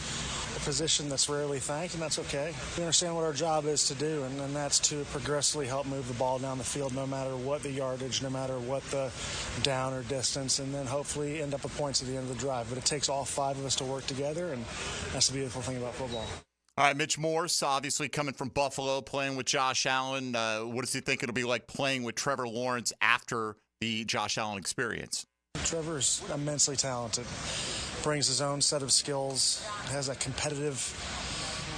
a position that's rarely thanked, and that's okay. We understand what our job is to do, and that's to progressively help move the ball down the field, no matter what the yardage, no matter what the down or distance, and then hopefully end up with points at the end of the drive. But it takes all 5 of us to work together, and that's the beautiful thing about football. All right, Mitch Morse, obviously coming from Buffalo, playing with Josh Allen. What does he think it'll be like playing with Trevor Lawrence after the Josh Allen experience? Trevor's immensely talented, brings his own set of skills, has a competitive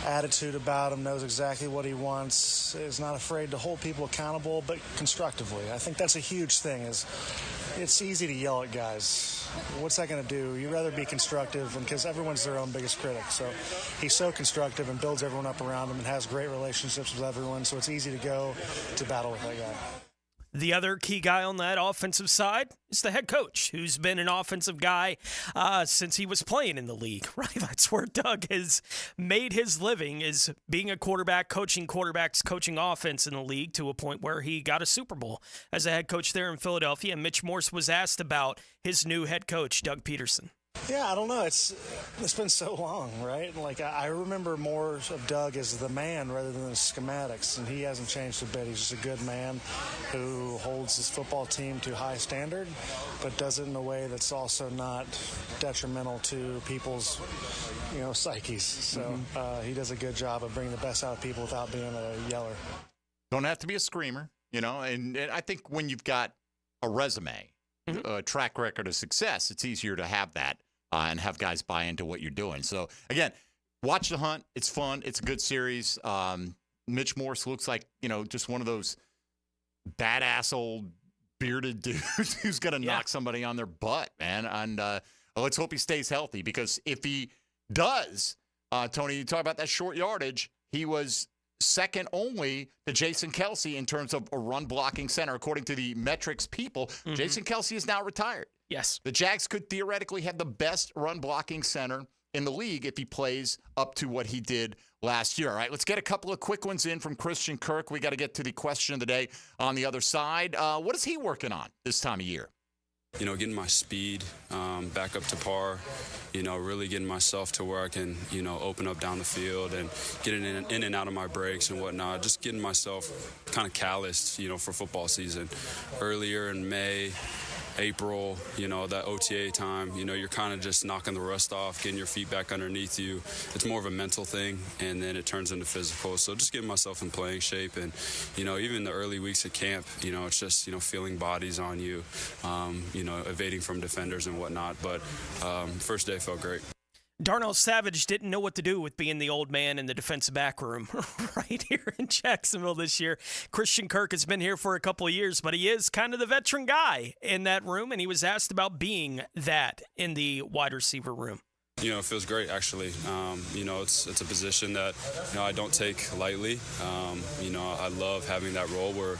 attitude about him, knows exactly what he wants, is not afraid to hold people accountable, but constructively. I think that's a huge thing. It's easy to yell at guys. What's that going to do? You'd rather be constructive, because everyone's their own biggest critic. So he's so constructive and builds everyone up around him and has great relationships with everyone, so it's easy to go to battle with that guy. The other key guy on that offensive side is the head coach, who's been an offensive guy since he was playing in the league, right? That's where Doug has made his living, is being a quarterback, coaching quarterbacks, coaching offense in the league, to a point where he got a Super Bowl as a head coach there in Philadelphia. And Mitch Morse was asked about his new head coach, Doug Peterson. Yeah, I don't know. It's been so long, right? Like, I remember more of Doug as the man rather than the schematics, and he hasn't changed a bit. He's just a good man who holds his football team to high standard, but does it in a way that's also not detrimental to people's, psyches. So he does a good job of bringing the best out of people without being a yeller. Don't have to be a screamer, and I think when you've got a resume, a track record of success, it's easier to have that and have guys buy into what you're doing. So, again, watch The Hunt. It's fun. It's a good series. Mitch Morse looks like, just one of those badass old bearded dudes who's going to knock somebody on their butt, man. And let's hope he stays healthy, because if he does, Tony, you talk about that short yardage, he was second only to Jason Kelce in terms of a run-blocking center. According to the metrics people, Jason Kelce is now retired. Yes. The Jags could theoretically have the best run-blocking center in the league if he plays up to what he did last year. All right, let's get a couple of quick ones in from Christian Kirk. We got to get to the question of the day on the other side. What is he working on this time of year? Getting my speed back up to par, really getting myself to where I can, open up down the field and getting in and out of my breaks and whatnot. Just getting myself kind of calloused, for football season. Earlier in May, April, that OTA time, you're kind of just knocking the rust off, getting your feet back underneath you. It's more of a mental thing, and then it turns into physical. So just getting myself in playing shape, and, even the early weeks at camp, it's just, feeling bodies on you, evading from defenders and whatnot. But first day felt great. Darnell Savage didn't know what to do with being the old man in the defensive back room right here in Jacksonville this year. Christian Kirk has been here for a couple of years, but he is kind of the veteran guy in that room, and he was asked about being that in the wide receiver room. It feels great, actually. It's a position that, I don't take lightly. I love having that role where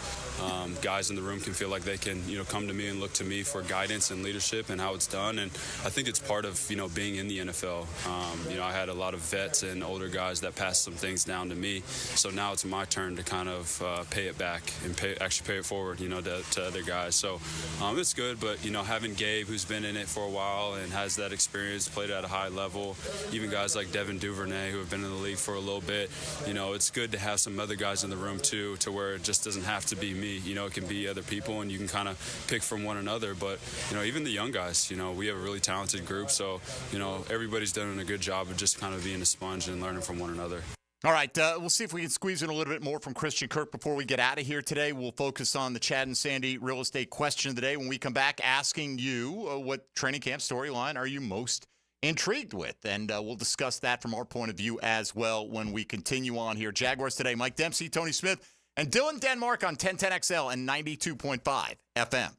guys in the room can feel like they can, come to me and look to me for guidance and leadership and how it's done. And I think it's part of, being in the NFL. I had a lot of vets and older guys that passed some things down to me. So now it's my turn to kind of pay it back and pay it forward, to other guys. So it's good, but, having Gabe, who's been in it for a while and has that experience, played at a high level, even guys like Devin Duvernay who have been in the league for a little bit, it's good to have some other guys in the room too, to where it just doesn't have to be me, it can be other people and you can kind of pick from one another. But even the young guys, we have a really talented group, so everybody's done a good job of just kind of being a sponge and learning from one another. All right, we'll see if we can squeeze in a little bit more from Christian Kirk before we get out of here today. We'll focus on the Chad and Sandy real estate question of the day when we come back, asking you what training camp storyline are you most intrigued with, and we'll discuss that from our point of view as well when we continue on here. Jaguars Today, Mike Dempsey, Tony Smith, and Dylan Denmark on 1010XL and 92.5 FM.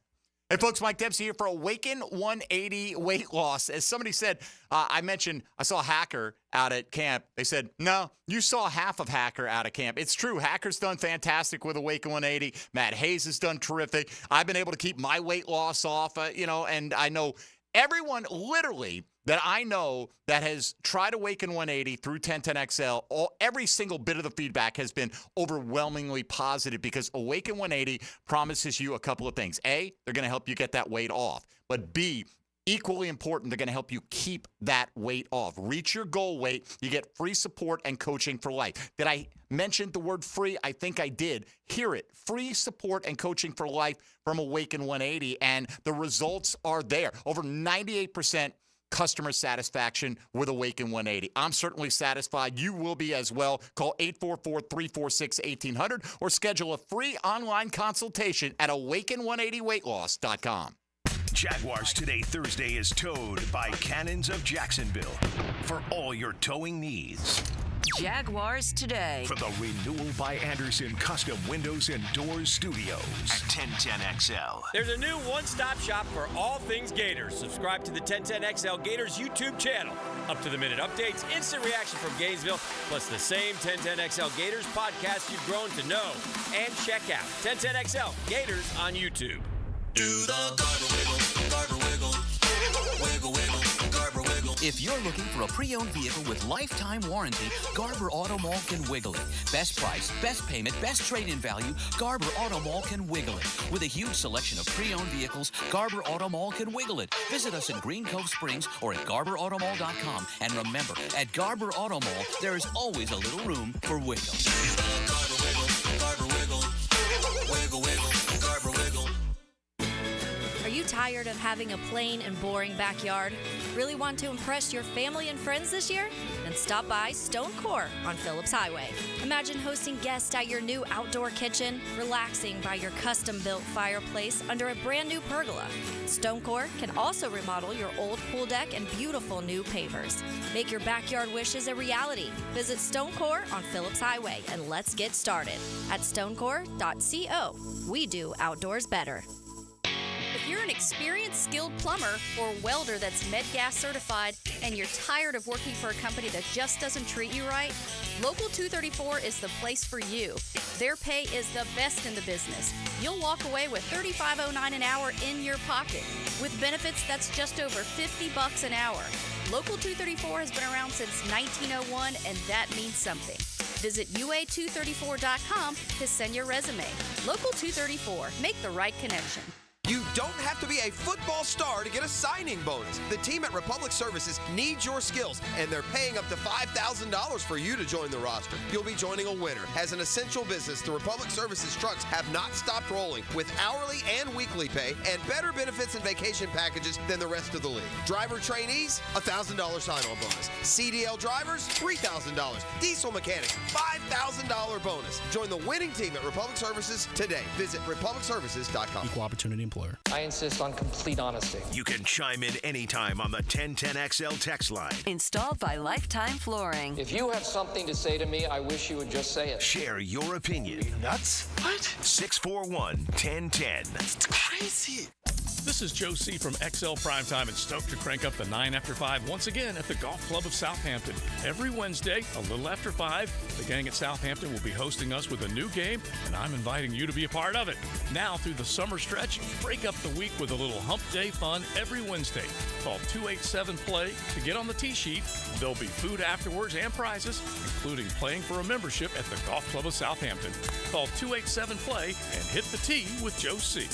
Hey, folks, Mike Dempsey here for Awaken 180 Weight Loss. As somebody said, I mentioned I saw Hacker out at camp. They said, no, you saw half of Hacker out at camp. It's true. Hacker's done fantastic with Awaken 180. Matt Hayes has done terrific. I've been able to keep my weight loss off, and I know everyone literally that I know that has tried Awaken 180 through 1010XL, every single bit of the feedback has been overwhelmingly positive because Awaken 180 promises you a couple of things. A, they're going to help you get that weight off. But B, equally important, they're going to help you keep that weight off. Reach your goal weight. You get free support and coaching for life. Did I mention the word free? I think I did. Hear it. Free support and coaching for life from Awaken 180. And the results are there. Over 98% customer satisfaction with Awaken 180. I'm certainly satisfied. You will be as well. Call 844-346-1800 or schedule a free online consultation at awaken180weightloss.com. Jaguars Today Thursday is towed by Cannons of Jacksonville for all your towing needs. Jaguars Today. From the Renewal by Anderson Custom Windows and Doors Studios at 1010XL. There's a new one-stop shop for all things Gators. Subscribe to the 1010XL Gators YouTube channel. Up-to-the-minute updates, instant reaction from Gainesville, plus the same 1010XL Gators podcast you've grown to know. And check out 1010XL Gators on YouTube. Do the Garber wiggle, Garber wiggle, wiggle, wiggle, Garber wiggle. If you're looking for a pre-owned vehicle with lifetime warranty, Garber Auto Mall can wiggle it. Best price, best payment, best trade-in value, Garber Auto Mall can wiggle it. With a huge selection of pre-owned vehicles, Garber Auto Mall can wiggle it. Visit us in Green Cove Springs or at GarberAutomall.com. And remember, at Garber Auto Mall, there is always a little room for wiggle. Garber wiggle, Garber wiggle, wiggle, wiggle, Garber wiggle. Are you tired of having a plain and boring backyard? Really want to impress your family and friends this year? Then stop by Stone Core on Phillips Highway. Imagine hosting guests at your new outdoor kitchen, relaxing by your custom-built fireplace under a brand new pergola. Stone Core can also remodel your old pool deck and beautiful new pavers. Make your backyard wishes a reality. Visit Stone Core on Phillips Highway and let's get started at stonecore.co. We do outdoors better. If you're an experienced, skilled plumber or welder that's MedGas certified and you're tired of working for a company that just doesn't treat you right, Local 234 is the place for you. Their pay is the best in the business. You'll walk away with $35.09 an hour in your pocket. With benefits, that's just over $50 an hour. Local 234 has been around since 1901, and that means something. Visit UA234.com to send your resume. Local 234, make the right connection. You don't have to be a football star to get a signing bonus. The team at Republic Services needs your skills, and they're paying up to $5,000 for you to join the roster. You'll be joining a winner. As an essential business, the Republic Services trucks have not stopped rolling with hourly and weekly pay and better benefits and vacation packages than the rest of the league. Driver trainees, $1,000 sign-on bonus. CDL drivers, $3,000. Diesel mechanics, $5,000 bonus. Join the winning team at Republic Services today. Visit republicservices.com. Equal opportunity employer. I insist on complete honesty. You can chime in anytime on the 1010XL text line. Installed by Lifetime Flooring. If you have something to say to me, I wish you would just say it. Share your opinion. Are you nuts? What? 641-1010. It's crazy. This is Joe C. from XL Primetime and stoked to crank up the 9 after 5 once again at the Golf Club of Southampton. Every Wednesday, a little after 5, the gang at Southampton will be hosting us with a new game, and I'm inviting you to be a part of it. Now, through the summer stretch, break up the week with a little hump day fun every Wednesday. Call 287-PLAY to get on the tee sheet. There'll be food afterwards and prizes, including playing for a membership at the Golf Club of Southampton. Call 287-PLAY and hit the tee with Joe C.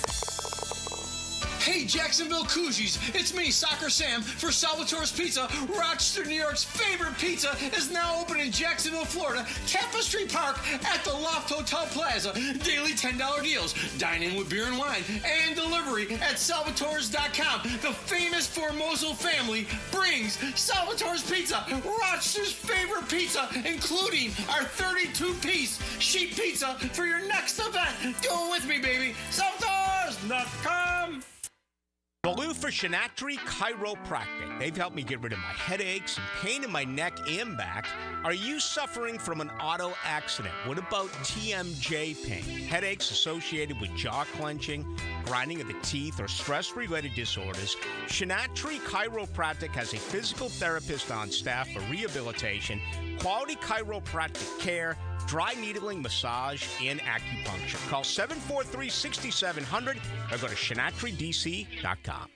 Hey, Jacksonville Cougars, it's me, Soccer Sam, for Salvatore's Pizza. Rochester, New York's favorite pizza is now open in Jacksonville, Florida, Tapestry Park at the Loft Hotel Plaza. Daily $10 deals, dine in with beer and wine, and delivery at salvatores.com. The famous Formoso family brings Salvatore's Pizza, Rochester's favorite pizza, including our 32-piece sheet pizza for your next event. Do it with me, baby. Salvatores.com. Baloo for Shinatri Chiropractic. They've helped me get rid of my headaches and pain in my neck and back. Are you suffering from an auto accident? What about TMJ pain? Headaches associated with jaw clenching, grinding of the teeth, or stress-related disorders? Shinatri Chiropractic has a physical therapist on staff for rehabilitation, quality chiropractic care, dry needling, massage, and acupuncture. Call 743-6700 or go to shinatridc.com.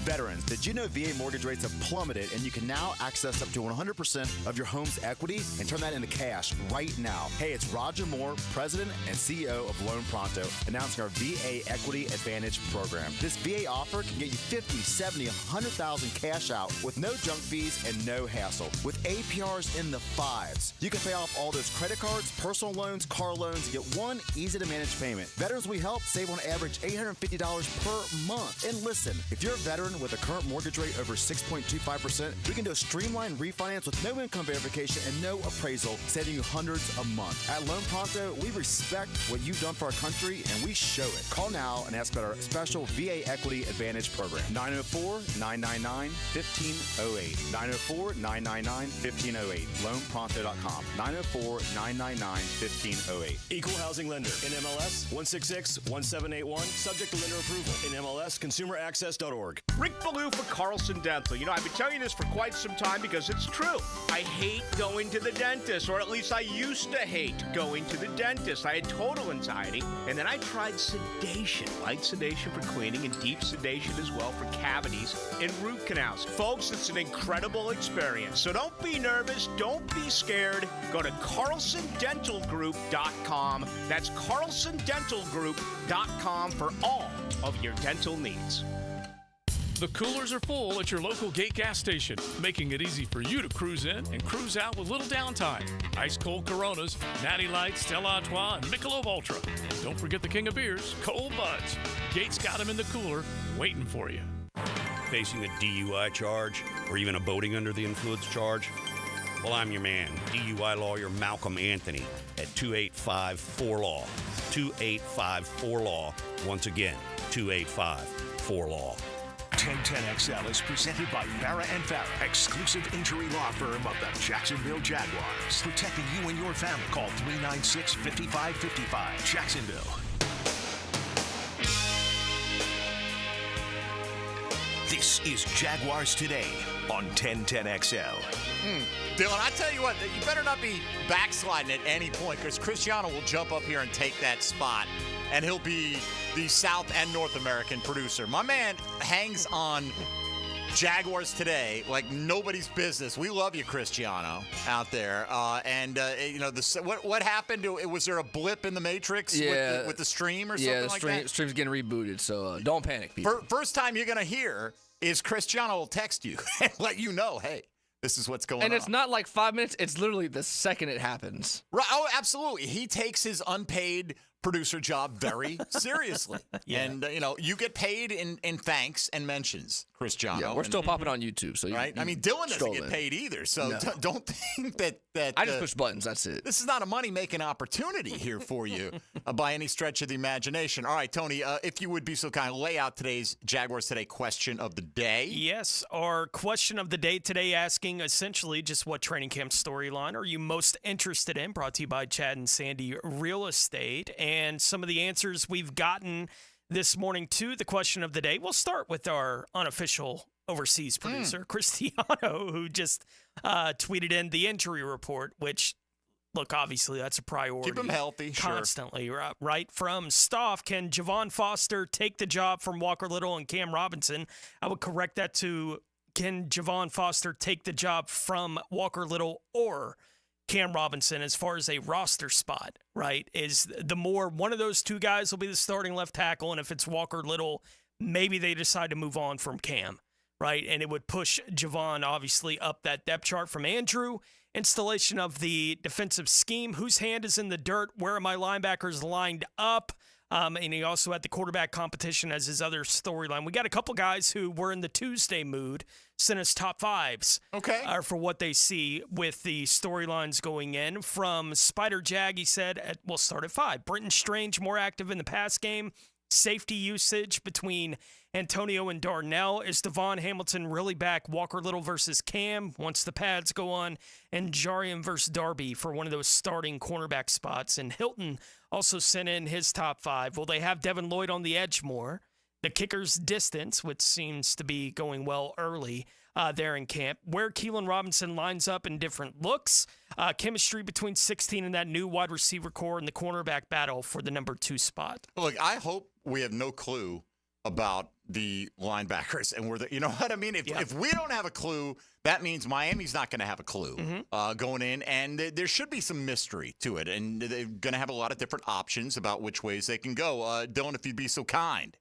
Veterans, did you know VA mortgage rates have plummeted and you can now access up to 100% of your home's equity and turn that into cash right now? Hey, it's Roger Moore, President and CEO of Loan Pronto, announcing our VA Equity Advantage program. This VA offer can get you $50, $70, $100,000 cash out with no junk fees and no hassle, with APRs in the 5s. You can pay off all those credit cards, personal loans, car loans, and get one easy-to-manage payment. Veterans we help save on average $850 per month. And listen, if you're a veteran with a current mortgage rate over 6.25%, we can do a streamlined refinance with no income verification and no appraisal, saving you hundreds a month. At Loan Pronto, we respect what you've done for our country, and we show it. Call now and ask about our special VA Equity Advantage program. 904-999-1508. 904-999-1508. LoanPronto.com. 904-999-1508. Equal housing lender. NMLS 166-1781. Subject to lender approval. NMLS consumeraccess.org. Rick Ballou for Carlson Dental. You know, I've been telling you this for quite some time because it's true. I hate going to the dentist, or at least I used to hate going to the dentist. I had total anxiety, and then I tried sedation. Light sedation for cleaning and deep sedation as well for cavities and root canals. Folks, it's an incredible experience. So don't be nervous. Don't be scared. Go to carlsondentalgroup.com. That's carlsondentalgroup.com for all of your dental needs. The coolers are full at your local Gate gas station, making it easy for you to cruise in and cruise out with little downtime. Ice cold Coronas, Natty Light, Stella Artois, and Michelob Ultra. And don't forget the king of beers, Cold Buds. Gate's got them in the cooler, waiting for you. Facing a DUI charge or even a boating under the influence charge? Well, I'm your man, DUI lawyer Malcolm Anthony at 285-4LAW. 285-4LAW. Once again, 285-4LAW. 1010XL is presented by Farah & Farah, exclusive injury law firm of the Jacksonville Jaguars. Protecting you and your family. Call 396-5555. Jacksonville. This is Jaguars Today on 1010XL. Dylan, I tell you what, you better not be backsliding at any point, because Cristiano will jump up here and take that spot, and he'll be the South and North American producer. My man hangs on Jaguars Today, like nobody's business. We love you, Cristiano, out there. What happened? Was there a blip in the Matrix with the stream or something like that? Yeah, the stream's getting rebooted, so don't panic, people. First time you're going to hear is Cristiano will text you and let you know, hey, this is what's going on. And it's not like 5 minutes. It's literally the second it happens. Right. Oh, absolutely. He takes his unpaid producer job very seriously. Yeah. And, you get paid in thanks and mentions, Cristiano. Yeah, we're still popping on YouTube. So right? I mean, Dylan doesn't get paid either. So don't think that I just push buttons. That's it. This is not a money-making opportunity here for you by any stretch of the imagination. All right, Tony, if you would be so kind, lay out today's Jaguars Today question of the day. Yes, our question of the day today asking essentially just what training camp storyline are you most interested in, brought to you by Chad and Sandy Real Estate. And some of the answers we've gotten this morning to the question of the day. We'll start with our unofficial overseas producer, Cristiano, who just tweeted in the injury report, which, look, obviously that's a priority. Keep him healthy, constantly, right? From Stoff, can Javon Foster take the job from Walker Little and Cam Robinson? I would correct that to, can Javon Foster take the job from Walker Little or Cam Robinson as far as a roster spot, right? Is the more one of those two guys will be the starting left tackle, and if it's Walker Little, maybe they decide to move on from Cam, right? And it would push Javon obviously up that depth chart from Andrew. Installation of the defensive scheme. Whose hand is in the dirt? Where are my linebackers lined up? And he also had the quarterback competition as his other storyline. We got a couple guys who were in the Tuesday mood, sent us top fives for what they see with the storylines going in. From Spider Jag, he said, we'll start at 5. Brenton Strange, more active in the pass game. Safety usage between Antonio and Darnell. Is Devon Hamilton really back? Walker Little versus Cam once the pads go on. And Jarian versus Darby for one of those starting cornerback spots. And Hilton also sent in his top 5. Will they have Devin Lloyd on the edge more? The kicker's distance, which seems to be going well early there in camp. Where Keelan Robinson lines up in different looks. Chemistry between 16 and that new wide receiver core and the cornerback battle for the number 2 spot. Look, I hope we have no clue about the linebackers. And you know what I mean? If we don't have a clue, that means Miami's not going to have a clue going in. And there should be some mystery to it. And they're going to have a lot of different options about which ways they can go. Dylan, if you'd be so kind.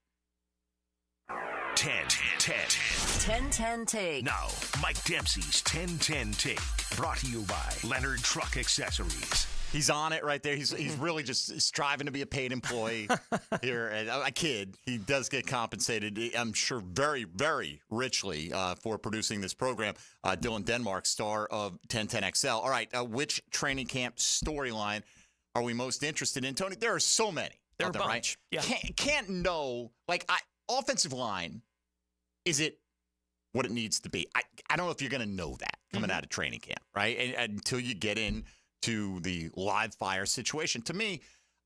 10-10 Take. Now, Mike Dempsey's 10-10 Take. Brought to you by Leonard Truck Accessories. He's on it right there. He's really just striving to be a paid employee here. And I kid. He does get compensated, I'm sure, very, very richly for producing this program. Dylan Denmark, star of 1010XL. All right, which training camp storyline are we most interested in? Tony, there are so many. There are a bunch. Right? Yeah. Can't know. Offensive line, is it what it needs to be? I don't know if you're going to know that coming out of training camp, right? And until you get into the live fire situation. To me,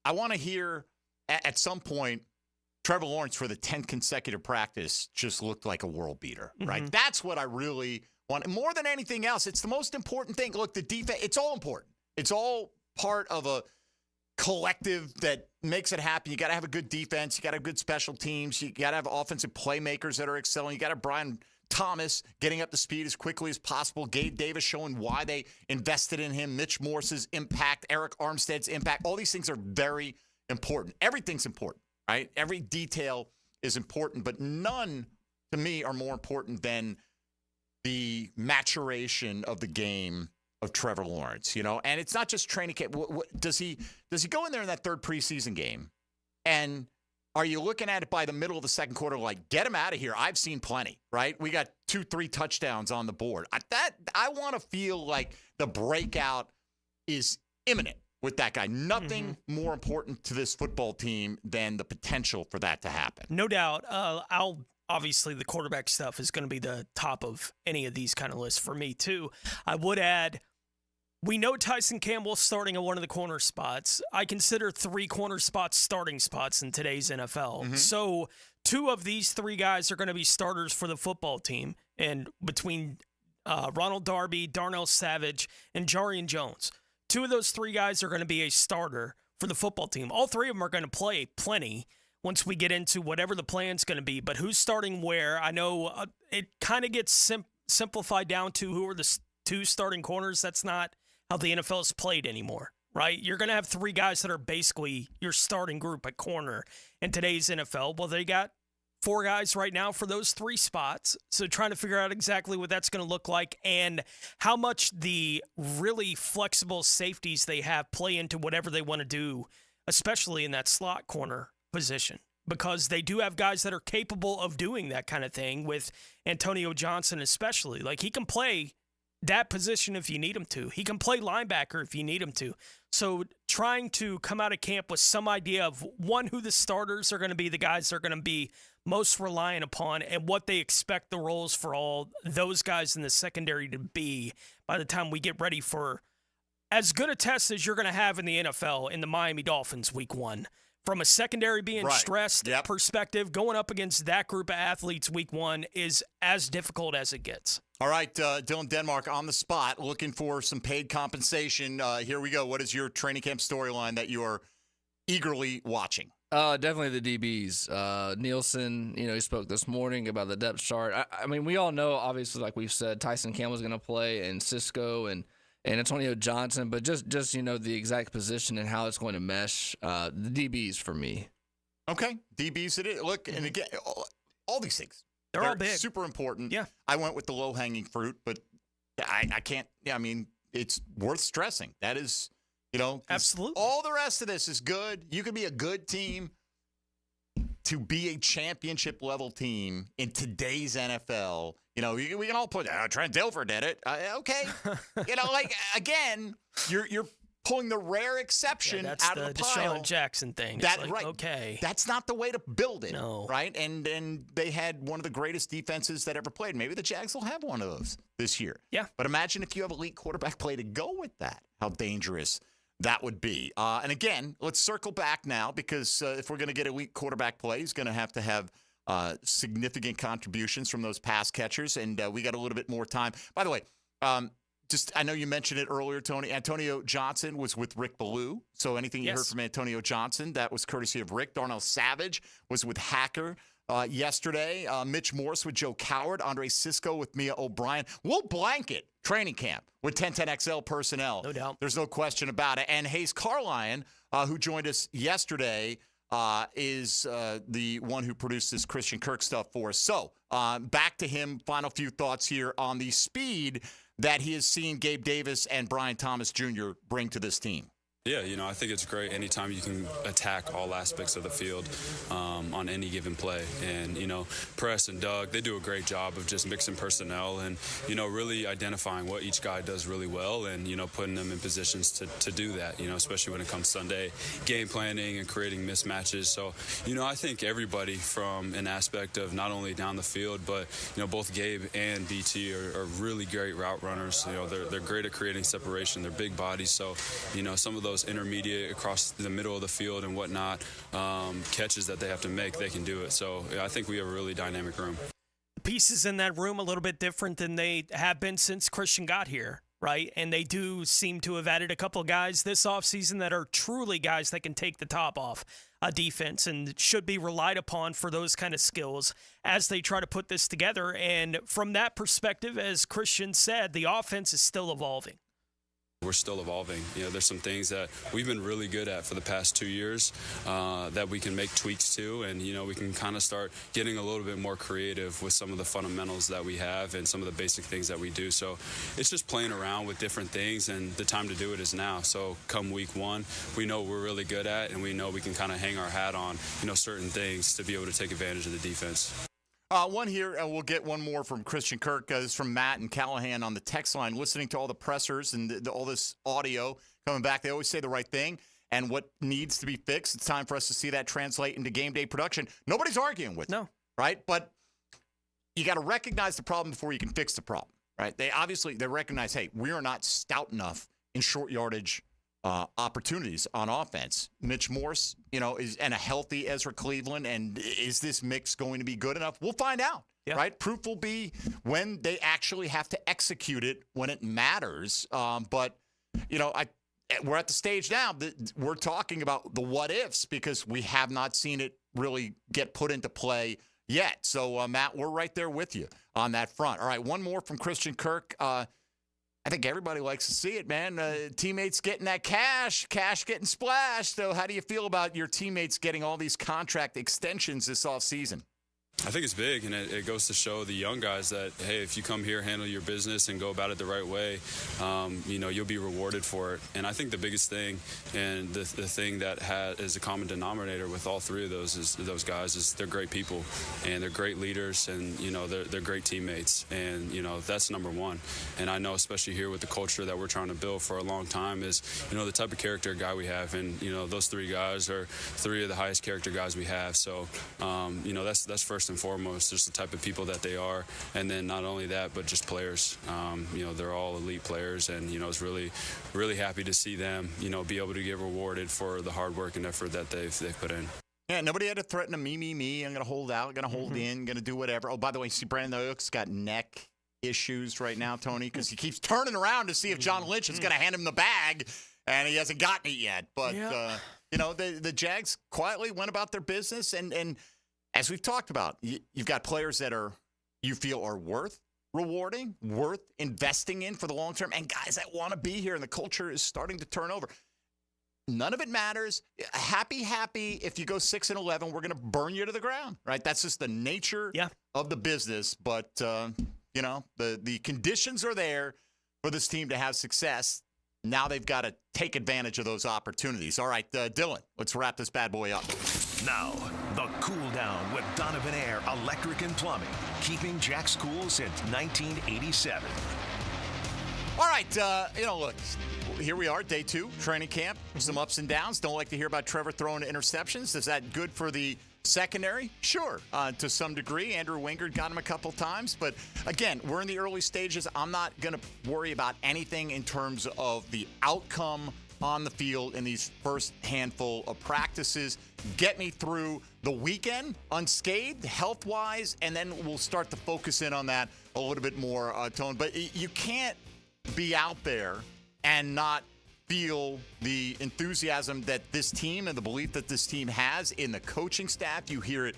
I want to hear at some point, Trevor Lawrence for the 10th consecutive practice just looked like a world beater, right? That's what I really want. More than anything else, it's the most important thing. Look, the defense, it's all important. It's all part of a collective that makes it happen. You got to have a good defense. You got to have good special teams. You got to have offensive playmakers that are excelling. You got to have Brian Thomas getting up to speed as quickly as possible. Gabe Davis showing why they invested in him. Mitch Morse's impact. Eric Armstead's impact. All these things are very important. Everything's important, right? Every detail is important, but none, to me, are more important than the maturation of the game of Trevor Lawrence, and it's not just training camp. Does he go in there in that third preseason game? And are you looking at it by the middle of the second quarter, like, get him out of here? I've seen plenty, right? We got 2-3 touchdowns on the board. I want to feel like the breakout is imminent with that guy. Nothing more important to this football team than the potential for that to happen. No doubt. Obviously, the quarterback stuff is going to be the top of any of these kind of lists for me, too. I would add, we know Tyson Campbell's starting at one of the corner spots. I consider 3 corner spots starting spots in today's NFL. So 2 of these 3 guys are going to be starters for the football team. And between Ronald Darby, Darnell Savage, and Jarian Jones, 2 of those 3 guys are going to be a starter for the football team. All 3 of them are going to play plenty once we get into whatever the plan's going to be. But who's starting where? I know it kind of gets simplified down to who are the two starting corners. That's not how the NFL is played anymore, right? You're going to have three guys that are basically your starting group at corner in today's NFL. Well, they got four guys right now for those three spots. So trying to figure out exactly what that's going to look like and how much the really flexible safeties they have play into whatever they want to do, especially in that slot corner position, because they do have guys that are capable of doing that kind of thing with Antonio Johnson especially. Like, he can play that position if you need him to. He can play linebacker if you need him to. So trying to come out of camp with some idea of, one, who the starters are going to be, the guys they're going to be most reliant upon, and what they expect the roles for all those guys in the secondary to be by the time we get ready for as good a test as you're going to have in the NFL in the Miami Dolphins week 1. From a secondary being stressed perspective, going up against that group of athletes week 1 is as difficult as it gets. All right, Dylan Denmark on the spot, looking for some paid compensation. Here we go. What is your training camp storyline that you are eagerly watching? Definitely the DBs. Nielsen, he spoke this morning about the depth chart. I mean, we all know, obviously, like we've said, Tyson Campbell's going to play, and Cisco and Antonio Johnson, but just the exact position and how it's going to mesh. The DBs for me. Okay, DBs it is. Look, and again, all these things. They're all big. Super important. Yeah. I went with the low-hanging fruit, but I can't. Yeah, I mean, it's worth stressing. That is, absolutely. All the rest of this is good. You can be a good team. To be a championship-level team in today's NFL, we can all put Trent Dilfer did it. Okay. Again, you're pulling the rare exception out of the pile. Deshaun Jackson thing. Okay. That's not the way to build it. No. Right? And they had one of the greatest defenses that ever played. Maybe the Jags will have one of those this year. Yeah. But imagine if you have elite quarterback play to go with that. How dangerous that would be. And again, let's circle back now, because if we're going to get elite quarterback play, he's going to have significant contributions from those pass catchers. And we got a little bit more time. By the way, I know you mentioned it earlier, Tony. Antonio Johnson was with Rick Ballou. So anything you heard from Antonio Johnson, that was courtesy of Rick. Darnell Savage was with Hacker yesterday. Mitch Morse with Joe Coward. Andre Cisco with Mia O'Brien. We'll blanket training camp with 1010XL personnel. No doubt. There's no question about it. And Hayes Carlion, who joined us yesterday, is the one who produced this Christian Kirk stuff for us. So back to him. Final few thoughts here on the speed that he has seen Gabe Davis and Brian Thomas Jr. bring to this team. Yeah, I think it's great anytime you can attack all aspects of the field on any given play. And, Press and Doug, they do a great job of just mixing personnel and, really identifying what each guy does really well and, putting them in positions to do that, especially when it comes Sunday, game planning and creating mismatches. So, I think everybody from an aspect of not only down the field, but, both Gabe and BT are really great route runners. They're great at creating separation. They're big bodies. So, some of those intermediate across the middle of the field and whatnot catches that they have to make, they can do it. So I think we have a really dynamic room. The pieces in that room a little bit different than they have been since Christian got here, right? And they do seem to have added a couple of guys this offseason that are truly guys that can take the top off a defense and should be relied upon for those kind of skills as they try to put this together. And from that perspective, as Christian said, the offense is still evolving. We're still evolving. There's some things that we've been really good at for the past 2 years that we can make tweaks to, and we can kind of start getting a little bit more creative with some of the fundamentals that we have and some of the basic things that we do. So it's just playing around with different things, and the time to do it is now. So come week 1, we know what we're really good at, and we know we can kind of hang our hat on certain things to be able to take advantage of the defense. One here, and we'll get one more from Christian Kirk. This is from Matt and Callahan on the text line. Listening to all the pressers and all this audio coming back, they always say the right thing. And what needs to be fixed, it's time for us to see that translate into game day production. Nobody's arguing with it, right? But you got to recognize the problem before you can fix the problem, right? They recognize, hey, we are not stout enough in short yardage opportunities on offense. Mitch Morse, and a healthy Ezra Cleveland, and is this mix going to be good enough? We'll find out, right? Proof will be when they actually have to execute it when it matters. But we're at the stage now that we're talking about the what ifs because we have not seen it really get put into play yet. So, Matt, we're right there with you on that front. All right, one more from Christian Kirk. I think everybody likes to see it, man. Teammates getting that cash getting splashed. So how do you feel about your teammates getting all these contract extensions this offseason? I think it's big, and it goes to show the young guys that, hey, if you come here, handle your business, and go about it the right way, you'll be rewarded for it. And I think the biggest thing, and the thing that is a common denominator with all three of those guys is they're great people, and they're great leaders, and they're great teammates, and that's number one. And I know, especially here with the culture that we're trying to build for a long time, is the type of character guy we have, and those three guys are three of the highest character guys we have. So that's first and foremost, just the type of people that they are, and then not only that, but just players. They're all elite players, and it's really, really happy to see them, be able to get rewarded for the hard work and effort that they've put in. Yeah, nobody had to threaten to me. I'm going to hold out, going to hold in, going to do whatever. Oh, by the way, see, Brandon Ayuk's got neck issues right now, Tony, because he keeps turning around to see if John Lynch is going to hand him the bag, and he hasn't gotten it yet. But the Jags quietly went about their business, and as we've talked about, you've got players that you feel are worth rewarding, worth investing in for the long term, and guys that want to be here, and the culture is starting to turn over. None of it matters. Happy if you go 6-11, we're going to burn you to the ground, right? That's just the nature of the business. But, the conditions are there for this team to have success. Now they've got to take advantage of those opportunities. All right, Dylan, let's wrap this bad boy up. Now, the cool down with Donovan Air Electric and Plumbing, keeping Jack's cool since 1987. All right, look, here we are, day 2, training camp. Some ups and downs. Don't like to hear about Trevor throwing interceptions. Is that good for the secondary? Sure, to some degree. Andrew Wingard got him a couple times. But, again, we're in the early stages. I'm not going to worry about anything in terms of the outcome on the field in these first handful of practices. Get me through the weekend unscathed, health-wise, and then we'll start to focus in on that a little bit more, Tone. But you can't be out there and not feel the enthusiasm that this team and the belief that this team has in the coaching staff. You hear it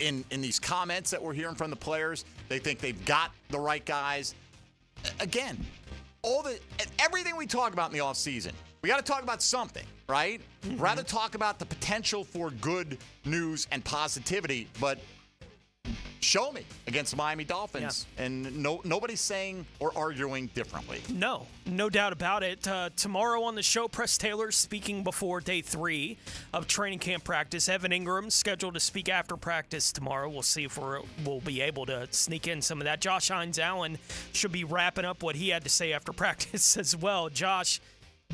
in these comments that we're hearing from the players. They think they've got the right guys. Again, everything we talk about in the offseason, we got to talk about something, right? Rather talk about the potential for good news and positivity, but show me against the Miami Dolphins. Yeah. And nobody's saying or arguing differently. No doubt about it. Tomorrow on the show, Press Taylor speaking before day 3 of training camp practice. Evan Ingram scheduled to speak after practice tomorrow. We'll see if we'll be able to sneak in some of that. Josh Hines-Allen should be wrapping up what he had to say after practice as well. Josh,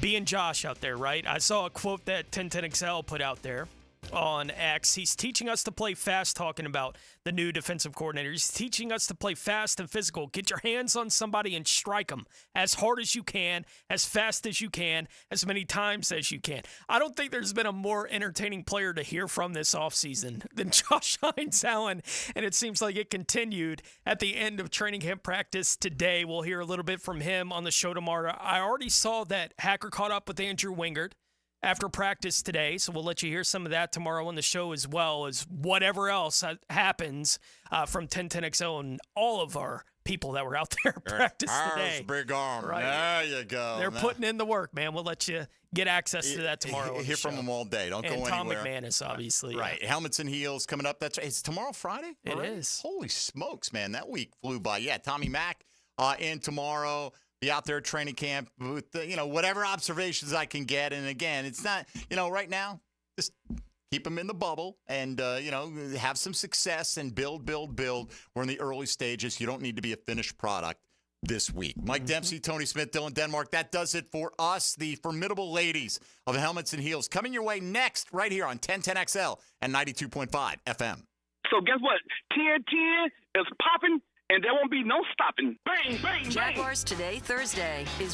being Josh out there, right? I saw a quote that 1010XL put out there on X. He's teaching us to play fast, talking about the new defensive coordinator. He's teaching us to play fast and physical. Get your hands on somebody and strike them as hard as you can, as fast as you can, as many times as you can. I don't think there's been a more entertaining player to hear from this offseason than Josh Hines-Allen, and it seems like it continued at the end of training camp practice today. We'll hear a little bit from him on the show tomorrow. I already saw that Hacker caught up with Andrew Wingard after practice today, so we'll let you hear some of that tomorrow on the show, as well as whatever else happens from 1010XL and all of our people that were out there practice today. Big arm. Right. There you go. They're putting in the work, man. We'll let you get access to that tomorrow. Hear from them all day. Don't go anywhere. And Tom McManus, obviously. Right. Helmets and Heels coming up. It's tomorrow, Friday? It is. Holy smokes, man. That week flew by. Yeah, Tommy Mack in tomorrow. Be out there at training camp with, whatever observations I can get. And again, it's not, right now, just keep them in the bubble and, have some success and build. We're in the early stages. You don't need to be a finished product this week. Mike Dempsey, Tony Smith, Dylan Denmark. That does it for us, the formidable ladies of Helmets and Heels. Coming your way next, right here on 1010XL and 92.5 FM. So guess what? 1010 is popping. And there won't be no stopping. Bang, bang, bang. Jaguars Today, Thursday, is